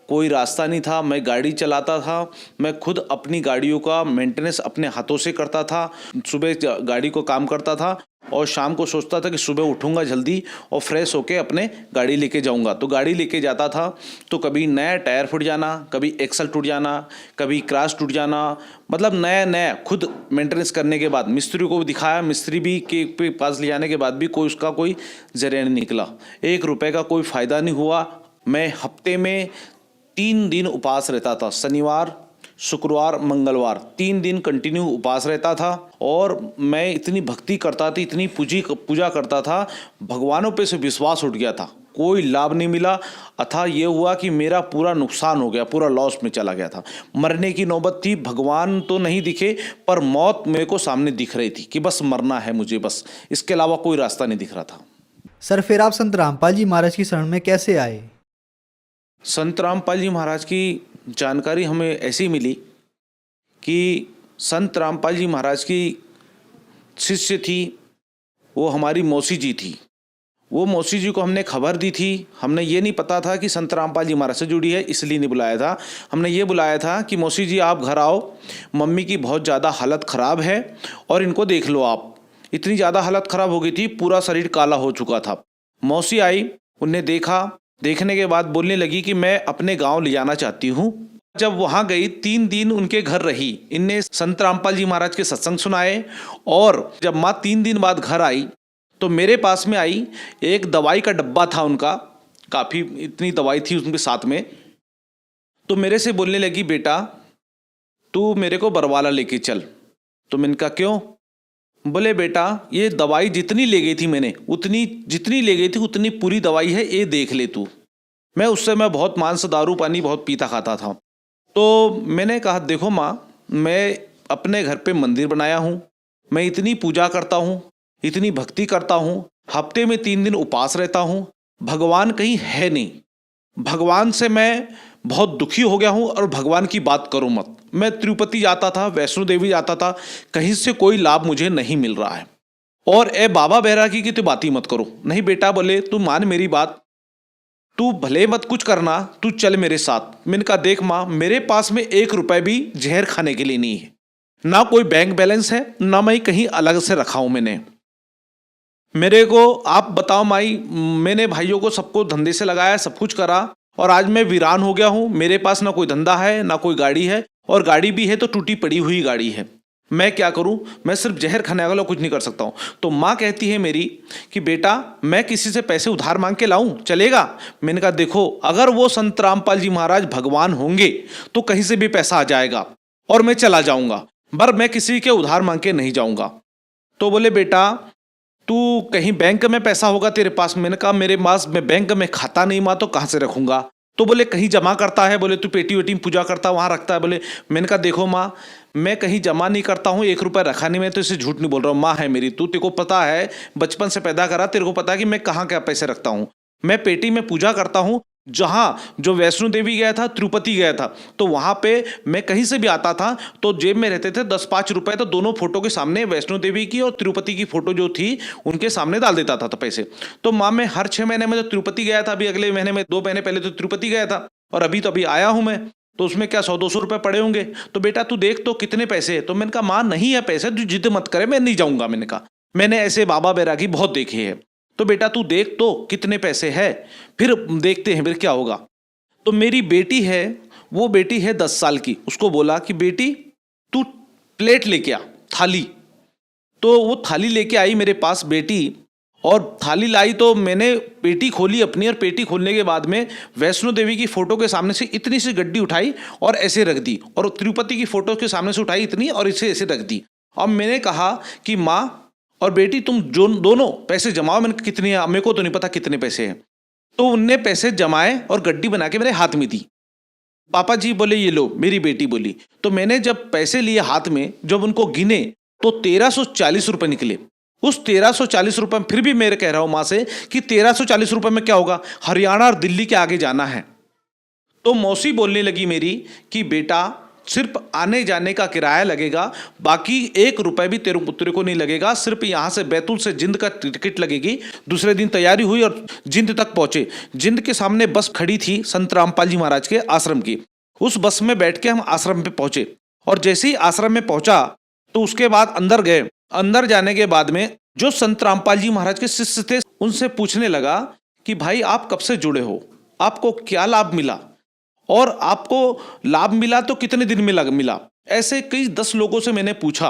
कोई रास्ता नहीं था। मैं गाड़ी चलाता था, मैं खुद अपनी गाड़ियों का मेंटेनेंस अपने हाथों से करता था। सुबह गाड़ी को काम करता था और शाम को सोचता था कि सुबह उठूंगा जल्दी और फ्रेश होके अपने गाड़ी लेके जाऊंगा। तो गाड़ी लेके जाता था तो कभी नया टायर फूट जाना, कभी एक्सल टूट जाना, कभी क्रॉस टूट जाना, मतलब नया खुद मेंटेनेंस करने के बाद मिस्त्री को भी दिखाया। मिस्त्री भी के पास ले जाने के बाद भी कोई उसका कोई जरिया नहीं निकला। 1 रुपये का कोई फ़ायदा नहीं हुआ। मैं हफ्ते में 3 दिन उपवास रहता था, शनिवार, शुक्रवार, मंगलवार, 3 दिन कंटिन्यू उपवास रहता था और मैं इतनी भक्ति करता था, इतनी पूजा करता था, भगवानों पे से विश्वास उठ गया था। कोई लाभ नहीं मिला। अतः ये हुआ कि मेरा पूरा नुकसान हो गया, पूरा लॉस में चला गया था। मरने की नौबत थी। भगवान तो नहीं दिखे पर मौत मेरे को सामने दिख रही थी कि बस मरना है मुझे, बस इसके अलावा कोई रास्ता नहीं दिख रहा था। सर फिर आप संत रामपाल जी महाराज की शरण में कैसे आए? संत रामपाल जी महाराज की जानकारी हमें ऐसी मिली कि संत रामपाल जी महाराज की शिष्य थी, वो हमारी मौसी जी थी। वो मौसी जी को हमने खबर दी थी। हमने ये नहीं पता था कि संत रामपाल जी महाराज से जुड़ी है, इसलिए नहीं बुलाया था। हमने ये बुलाया था कि मौसी जी आप घर आओ, मम्मी की बहुत ज़्यादा हालत ख़राब है और इनको देख लो आप। इतनी ज़्यादा हालत ख़राब हो गई थी, पूरा शरीर काला हो चुका था। मौसी आई, उनने देखा, देखने के बाद बोलने लगी कि मैं अपने गांव ले जाना चाहती हूँ। जब वहाँ गई 3 दिन उनके घर रही। इनने संत रामपाल जी महाराज के सत्संग सुनाए और जब माँ 3 दिन बाद घर आई तो मेरे पास में आई। एक दवाई का डब्बा था उनका, काफ़ी इतनी दवाई थी उनके साथ में। तो मेरे से बोलने लगी बेटा तू मेरे को बरवाला लेके चल। तो मैंने कहा क्यों? बोले बेटा ये दवाई जितनी ले गई थी मैंने, उतनी जितनी ले गई थी उतनी पूरी दवाई है, ये देख ले तू। मैं बहुत मांस, दारू, पानी बहुत पीता खाता था। तो मैंने कहा देखो माँ, मैं अपने घर पे मंदिर बनाया हूँ, मैं इतनी पूजा करता हूँ, इतनी भक्ति करता हूँ, हफ्ते में 3 दिन उपवास रहता हूँ, भगवान कहीं है नहीं। भगवान से मैं बहुत दुखी हो गया हूँ और भगवान की बात करो मत। मैं तिरुपति जाता था, वैष्णो देवी जाता था, कहीं से कोई लाभ मुझे नहीं मिल रहा है। और ए बाबा बैरागी की तो बात ही मत करो। नहीं बेटा, बोले तू मान मेरी बात, तू भले मत कुछ करना, तू चल मेरे साथ। मैंने कहा देख माँ, मेरे पास में 1 रुपये भी जहर खाने के लिए नहीं है, ना कोई बैंक बैलेंस है, ना मैं कहीं अलग से रखा हूँ मैंने। मेरे को आप बताओ माई, मैंने भाइयों को सबको धंधे से लगाया, सब कुछ करा और आज मैं वीरान हो गया हूँ। मेरे पास ना कोई धंधा है, ना कोई गाड़ी है, और गाड़ी भी है तो टूटी पड़ी हुई गाड़ी है। मैं क्या करूं? मैं सिर्फ जहर खाने वाला कुछ नहीं कर सकता हूं। तो माँ कहती है मेरी कि बेटा मैं किसी से पैसे उधार मांग के लाऊं, चलेगा? मैंने कहा देखो, अगर वो संत रामपाल जी महाराज भगवान होंगे तो कहीं से भी पैसा आ जाएगा और मैं चला जाऊंगा, पर मैं किसी के उधार मांग के नहीं जाऊंगा। तो बोले बेटा तू कहीं बैंक में पैसा होगा तेरे पास? मैंने कहा मेरे पास में बैंक में खाता नहीं माँ, तो कहाँ से रखूंगा? तो बोले कहीं जमा करता है, बोले तू पेटी वेटी में पूजा करता है वहाँ रखता है। बोले, मैंने कहा देखो माँ, मैं कहीं जमा नहीं करता हूँ, 1 रुपया रखा नहीं। मैं तो इसे झूठ नहीं बोल रहा हूँ, माँ है मेरी, तू तेरे को पता है, बचपन से पैदा करा, तेरे को पता है कि मैं कहाँ क्या पैसे रखता हूँ। मैं पेटी में पूजा करता हूँ, जहाँ जो वैष्णो देवी गया था, तिरुपति गया था, तो वहाँ पे मैं कहीं से भी आता था तो जेब में रहते थे 10-5 रुपए, तो दोनों फोटो के सामने वैष्णो देवी की और तिरुपति की फोटो जो थी उनके सामने डाल देता था तो पैसे। तो माँ मैं हर 6 महीने में तो तिरुपति गया था, अभी अगले महीने में 2 महीने पहले तो तिरुपति गया था, और अभी आया हूँ मैं, तो उसमें क्या 100-200 रुपए पड़े होंगे, तो बेटा तू देख तो कितने पैसे है। तो मैंने कहा माँ नहीं है पैसे, तू जिद मत करे, मैं नहीं जाऊंगा। मैंने कहा मैंने ऐसे बाबा बैरागी बहुत देखे हैं, तो बेटा तू देख तो कितने पैसे है, फिर देखते हैं फिर क्या होगा। तो मेरी बेटी है, वो बेटी है 10 साल की, उसको बोला कि बेटी तू प्लेट लेके आ, थाली। तो वो थाली लेके आई मेरे पास बेटी, और थाली लाई तो मैंने पेटी खोली अपनी, और पेटी खोलने के बाद में वैष्णो देवी की फोटो के सामने से इतनी सी गड्डी उठाई और ऐसे रख दी, और तिरुपति की फोटो के सामने से उठाई इतनी और इसे ऐसे रख दी। अब मैंने कहा कि माँ और बेटी तुम जो दोनों पैसे जमाओ। मैंने कितने हैं, मेरे को तो नहीं पता कितने पैसे हैं। तो उनने पैसे जमाए और गड्डी बना के मेरे हाथ में दी। पापा जी बोले ये लो, मेरी बेटी बोली। तो मैंने जब पैसे लिए हाथ में, जब उनको गिने तो 1340 रुपये निकले। उस 1340 रुपये, फिर भी मैं कह रहा हूं मां से कि 1340 रुपये में क्या होगा, हरियाणा और दिल्ली के आगे जाना है। तो मौसी बोलने लगी मेरी कि बेटा सिर्फ आने जाने का किराया लगेगा, बाकी 1 रुपए भी तेरे पुत्र को नहीं लगेगा, सिर्फ यहां से बैतूल से जिंद का टिकट लगेगी। दूसरे दिन तैयारी हुई और जिंद तक पहुंचे। जिंद के सामने बस खड़ी थी संत रामपाल जी महाराज के आश्रम की। उस बस में बैठ के हम आश्रम पे पहुंचे, और जैसे ही आश्रम में पहुंचा तो उसके बाद अंदर गए। अंदर जाने के बाद में जो संत रामपाल जी महाराज के शिष्य थे उनसे पूछने लगा कि भाई आप कब से जुड़े हो, आपको क्या लाभ मिला, और आपको लाभ मिला तो कितने दिन में मिला। ऐसे कई 10 लोगों से मैंने पूछा।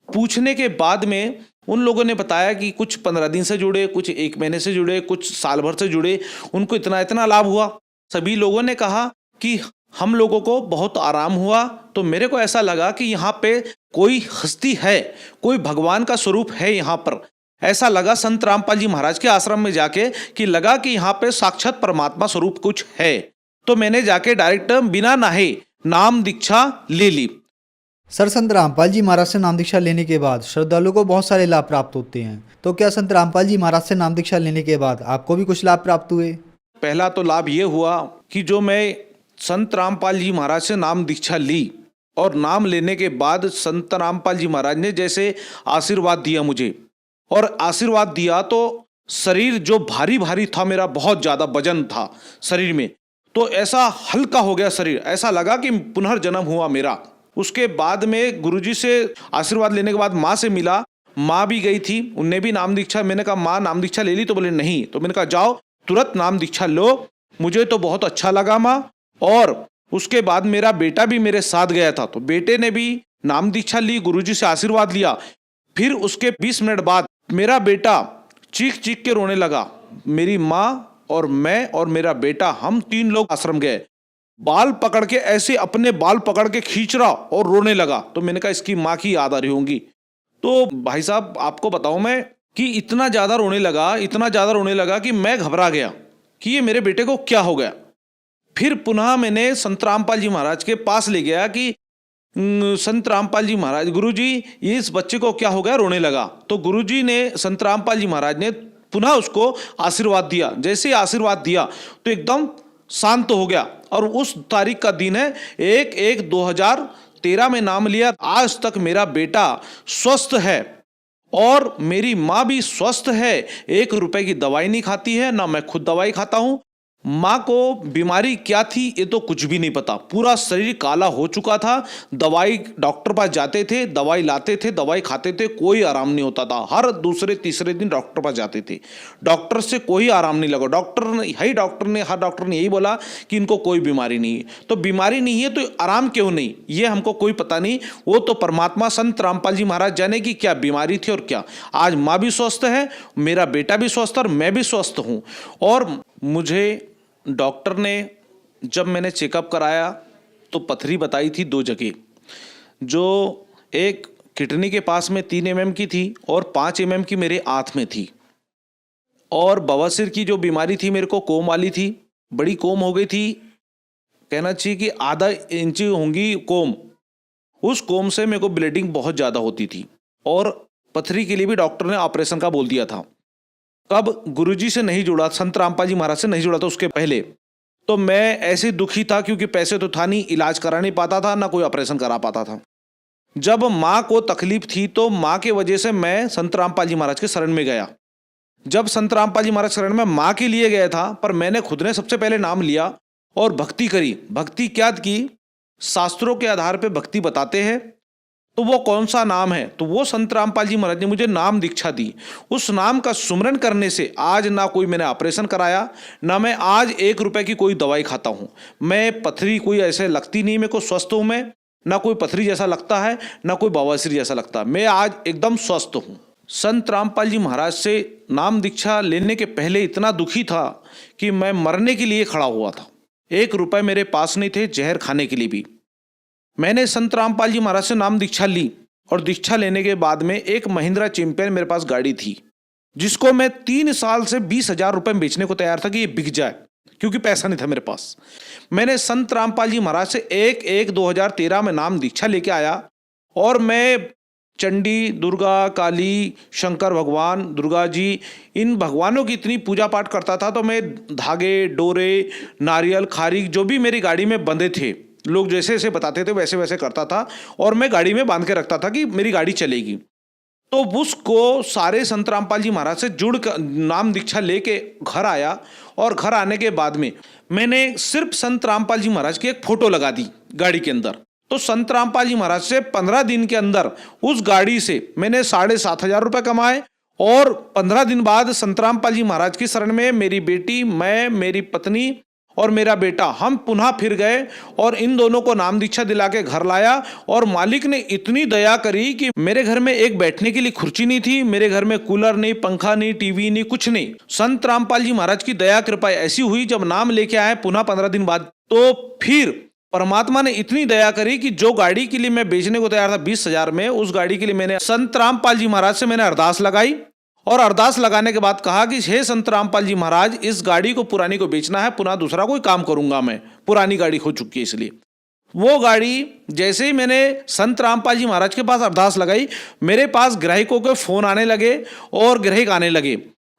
पूछने के बाद में उन लोगों ने बताया कि कुछ 15 दिन से जुड़े, कुछ 1 महीने से जुड़े, कुछ साल भर से जुड़े, उनको इतना इतना लाभ हुआ। सभी लोगों ने कहा कि हम लोगों को बहुत आराम हुआ। तो मेरे को ऐसा लगा कि यहाँ पे कोई हस्ती है, कोई भगवान का स्वरूप है यहाँ पर। ऐसा लगा संत रामपाल जी महाराज के आश्रम में जाके कि लगा कि यहाँ पे साक्षात परमात्मा स्वरूप कुछ है। तो मैंने जाके डायरेक्ट बिना नहाए नाम दीक्षा ले ली। सर, संत रामपाल जी महाराज से नाम दीक्षा लेने के बाद श्रद्धालुओं को बहुत सारे लाभ प्राप्त होते हैं, तो क्या संत रामपाल जी महाराज से नाम दीक्षा लेने के बाद आपको भी कुछ लाभ प्राप्त हुए? पहला तो लाभ ये हुआ कि जो मैं संत रामपाल जी महाराज से नाम दीक्षा ली, और नाम लेने के बाद संत रामपाल जी महाराज ने जैसे आशीर्वाद दिया मुझे, और आशीर्वाद दिया तो शरीर जो भारी भारी था, मेरा बहुत ज़्यादा वजन था शरीर में, तो ऐसा हल्का हो गया शरीर, ऐसा लगा कि पुनर्जन्म हुआ मेरा। उसके बाद में गुरुजी से आशीर्वाद लेने के बाद माँ से मिला। माँ भी गई थी, उनने भी नाम दीक्षा, मैंने कहा माँ नाम दीक्षा ले ली? तो बोले नहीं। तो मैंने कहा जाओ तुरंत नाम दीक्षा लो। मुझे तो बहुत अच्छा लगा माँ। और उसके बाद मेरा बेटा भी मेरे साथ गया था, तो बेटे ने भी नाम दीक्षा ली, गुरुजी से आशीर्वाद लिया। फिर उसके 20 मिनट बाद मेरा बेटा चीख चीख के रोने लगा। मेरी माँ और मैं और मेरा बेटा, हम 3 लोग आश्रम गए। बाल पकड़ के ऐसे अपने बाल पकड़ के खींच रहा और रोने लगा। तो मैंने कहा इसकी माँ की याद आ रही होंगी। तो भाई साहब आपको बताऊं मैं कि इतना ज़्यादा रोने लगा कि मैं घबरा गया कि ये मेरे बेटे को क्या हो गया। फिर पुनः मैंने संत रामपाल जी महाराज के पास ले गया कि संत रामपाल जी महाराज, गुरुजी ये इस बच्चे को क्या हो गया, रोने लगा। तो गुरुजी ने, संत रामपाल जी महाराज ने पुनः उसको आशीर्वाद दिया। जैसे ही आशीर्वाद दिया तो एकदम शांत हो गया। और उस तारीख का दिन है 1/1/2013 में नाम लिया। आज तक मेरा बेटा स्वस्थ है और मेरी माँ भी स्वस्थ है। 1 रुपए की दवाई नहीं खाती है, ना मैं खुद दवाई खाता हूँ। माँ को बीमारी क्या थी ये तो कुछ भी नहीं पता। पूरा शरीर काला हो चुका था। दवाई, डॉक्टर पास जाते थे, दवाई लाते थे, दवाई खाते थे, कोई आराम नहीं होता था। हर दूसरे तीसरे दिन डॉक्टर पास जाते थे, डॉक्टर से कोई आराम नहीं लगा। हर डॉक्टर ने यही बोला कि इनको कोई बीमारी नहीं है। तो बीमारी नहीं है तो आराम क्यों नहीं, ये हमको कोई पता नहीं। वो तो परमात्मा संत रामपाल जी महाराज जाने की क्या बीमारी थी और क्या। आज माँ भी स्वस्थ है, मेरा बेटा भी स्वस्थ है और मैं भी स्वस्थ हूँ। और मुझे डॉक्टर ने, जब मैंने चेकअप कराया तो पथरी बताई थी 2 जगह, जो एक किडनी के पास में 3 mm की थी और 5 mm की मेरे हाथ में थी। और बवासीर की जो बीमारी थी मेरे को कोम वाली थी, बड़ी कोम हो गई थी, कहना चाहिए कि आधा इंच होंगी कोम। उस कोम से मेरे को ब्लीडिंग बहुत ज़्यादा होती थी और पथरी के लिए भी डॉक्टर ने ऑपरेशन का बोल दिया था। कब गुरुजी से नहीं जुड़ा, संत रामपाल जी महाराज से नहीं जुड़ा था उसके पहले, तो मैं ऐसे दुखी था, क्योंकि पैसे तो था नहीं, इलाज करा नहीं पाता था, ना कोई ऑपरेशन करा पाता था। जब माँ को तकलीफ थी तो माँ के वजह से मैं संत रामपाल जी महाराज के शरण में गया। जब संत रामपाल जी महाराज शरण में माँ के लिए गया था, पर मैंने खुद ने सबसे पहले नाम लिया और भक्ति करी। भक्ति क्या की? शास्त्रों के आधार पे भक्ति बताते हैं, तो वो कौन सा नाम है? तो वो संत रामपाल जी महाराज ने मुझे नाम दीक्षा दी। उस नाम का सुमरन करने से आज ना कोई मैंने ऑपरेशन कराया, ना मैं आज 1 रुपए की कोई दवाई खाता हूँ। मैं पथरी कोई ऐसे लगती नहीं, मेरे को स्वस्थ हूँ मैं, ना कोई पथरी जैसा लगता है, ना कोई बवासीर जैसा लगता है। मैं आज एकदम स्वस्थ हूँ। संत रामपाल जी महाराज से नाम दीक्षा लेने के पहले इतना दुखी था कि मैं मरने के लिए खड़ा हुआ था। 1 रुपए मेरे पास नहीं थे जहर खाने के लिए भी। मैंने संत रामपाल जी महाराज से नाम दीक्षा ली, और दीक्षा लेने के बाद में एक महिंद्रा चैंपियन मेरे पास गाड़ी थी, जिसको मैं 3 साल से 20,000 रुपये में बेचने को तैयार था कि ये बिक जाए, क्योंकि पैसा नहीं था मेरे पास। मैंने संत रामपाल जी महाराज से 1/1/2013 में नाम दीक्षा लेके आया, और मैं चंडी, दुर्गा, काली, शंकर भगवान, दुर्गा जी, इन भगवानों की इतनी पूजा पाठ करता था। तो मैं धागे, डोरे, नारियल, खारीक जो भी मेरी गाड़ी में बंधे थे, लोग जैसे जैसे बताते थे वैसे वैसे करता था, और मैं गाड़ी में बांध के रखता था कि मेरी गाड़ी चलेगी। तो उसको सारे संत रामपाल जी महाराज से जुड़ कर नाम दीक्षा लेके घर आया, और घर आने के बाद में मैंने सिर्फ संत रामपाल जी महाराज की एक फोटो लगा दी गाड़ी के अंदर। तो संत रामपाल जी महाराज से 15 दिन के अंदर उस गाड़ी से मैंने 7,500 रुपये कमाए, और 15 दिन बाद संत रामपाल जी महाराज की शरण में मेरी बेटी, मैं, मेरी पत्नी और मेरा बेटा, हम पुनः फिर गए, और इन दोनों को नाम दीक्षा दिला के घर लाया। और मालिक ने इतनी दया करी कि मेरे घर में एक बैठने के लिए कुर्सी नहीं थी, मेरे घर में कूलर नहीं, पंखा नहीं, टीवी नहीं, कुछ नहीं। संत रामपाल जी महाराज की दया कृपा ऐसी हुई, जब नाम लेके आए पुनः 15 दिन बाद, तो फिर परमात्मा ने इतनी दया करी कि जो गाड़ी के लिए मैं बेचने को तैयार था 20,000 में, उस गाड़ी के लिए मैंने संत रामपाल जी महाराज से मैंने अरदास लगाई, और अरदास लगाने के बाद कहा कि हे संत रामपाल जी महाराज, इस गाड़ी को पुरानी को बेचना है, पुनः दूसरा कोई काम करूंगा मैं, पुरानी गाड़ी हो चुकी है इसलिए। वो गाड़ी जैसे ही मैंने संत रामपाल जी महाराज के पास अरदास लगाई, मेरे पास ग्राहकों के फोन आने लगे और ग्राहक आने लगे।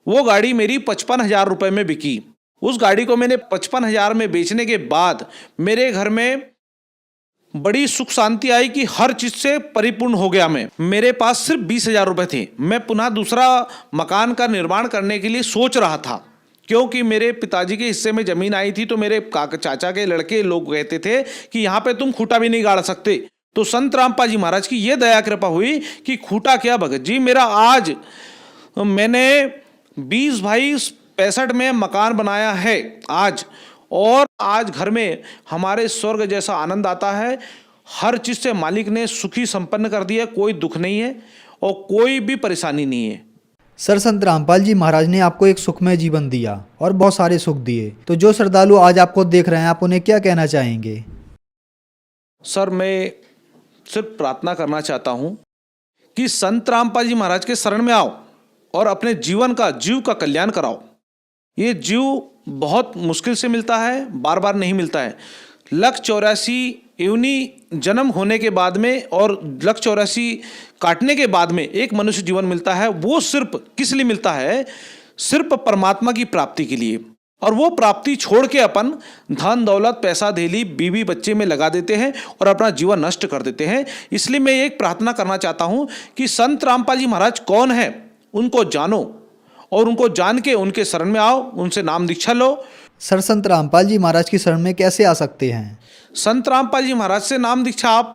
वो गाड़ी मेरी 55,000 रुपये में बिकी। उस गाड़ी को मैंने 55,000 में बेचने के बाद मेरे घर में बड़ी सुख शांति आई कि हर चीज से परिपूर्ण हो गया। मैं, मेरे पास सिर्फ 20,000 रुपये थे। मैं पुनः दूसरा मकान का निर्माण करने के लिए सोच रहा था, क्योंकि मेरे पिताजी के हिस्से में जमीन आई थी। तो मेरे चाचा के लड़के लोग कहते थे कि यहाँ पे तुम खूंटा भी नहीं गाड़ सकते। तो संत रामपाल जी महाराज की ये दया कृपा हुई कि खूंटा क्या भगत जी, मेरा आज मैंने 20 बाई 65 में मकान बनाया है आज, और आज घर में हमारे स्वर्ग जैसा आनंद आता है। हर चीज से मालिक ने सुखी संपन्न कर दिया, कोई दुख नहीं है और कोई भी परेशानी नहीं है। सर, संत रामपाल जी महाराज ने आपको एक सुखमय जीवन दिया और बहुत सारे सुख दिए, तो जो श्रद्धालु आज आपको देख रहे हैं, आप उन्हें क्या कहना चाहेंगे? सर, मैं सिर्फ प्रार्थना करना चाहता हूं कि संत रामपाल जी महाराज के शरण में आओ और अपने जीवन का, जीव का कल्याण कराओ। ये जीव बहुत मुश्किल से मिलता है, बार बार नहीं मिलता है। 184 योनि जन्म होने के बाद में और 184 काटने के बाद में एक मनुष्य जीवन मिलता है। वो सिर्फ किस लिए मिलता है? सिर्फ परमात्मा की प्राप्ति के लिए। और वो प्राप्ति छोड़ के अपन धन दौलत, पैसा, धेली, बीवी बच्चे में लगा देते हैं और अपना जीवन नष्ट कर देते हैं। इसलिए मैं एक प्रार्थना करना चाहता हूं कि संत रामपाल जी महाराज कौन है, उनको जानो और उनको जान के उनके शरण में आओ, उनसे नाम दीक्षा लो। सर, संत रामपाल जी महाराज की शरण में कैसे आ सकते हैं? संत रामपाल जी महाराज से नाम दीक्षा आप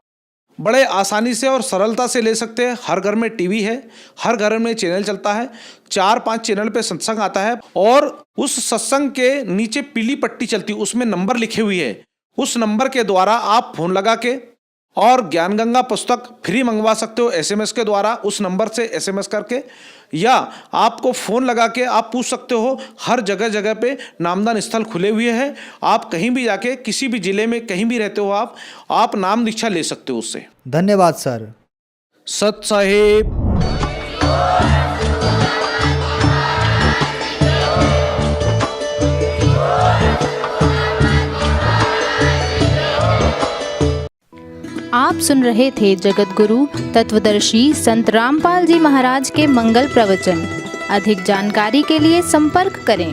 बड़े आसानी से और सरलता से ले सकते हैं। हर घर में टीवी है, हर घर में चैनल चलता है, 4-5 चैनल पे सत्संग आता है, और उस सत्संग के नीचे पीली पट्टी चलती है, उसमें नंबर लिखे हुए है। उस नंबर के द्वारा आप फोन लगा के और ज्ञान गंगा पुस्तक फ्री मंगवा सकते हो SMS के द्वारा, उस नंबर से SMS करके, या आपको फ़ोन लगा के आप पूछ सकते हो। हर जगह जगह पे नामदान स्थल खुले हुए हैं। आप कहीं भी जाके, किसी भी जिले में कहीं भी रहते हो, आप नाम दीक्षा ले सकते हो उससे। धन्यवाद सर। सत साहेब। आप सुन रहे थे जगत गुरु तत्वदर्शी संत रामपाल जी महाराज के मंगल प्रवचन। अधिक जानकारी के लिए संपर्क करें।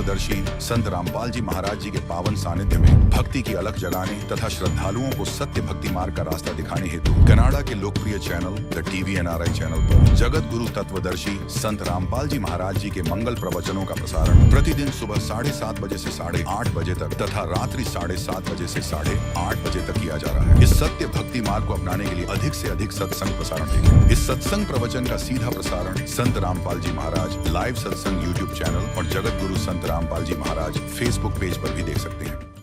तत्वदर्शी संत रामपाल जी महाराज जी के पावन सानिध्य में भक्ति की अलख जगाने तथा श्रद्धालुओं को सत्य भक्ति मार्ग का रास्ता दिखाने हेतु कनाडा के लोकप्रिय channel the TV NRI channel पर जगत गुरु तत्वदर्शी संत रामपाल जी महाराज जी के मंगल प्रवचनों का प्रसारण प्रतिदिन सुबह 7:30 बजे से 8:30 बजे तक तथा रात्रि 7:30 बजे से 8:30 बजे तक किया जा रहा है। इस सत्य भक्ति मार्ग को अपनाने के लिए अधिक से अधिक सत्संग प्रसारण देखें। इस सत्संग प्रवचन का सीधा प्रसारण संत रामपाल जी महाराज लाइव सत्संग YouTube चैनल और जगत गुरु संत रामपाल जी महाराज Facebook पेज पर भी देख सकते हैं।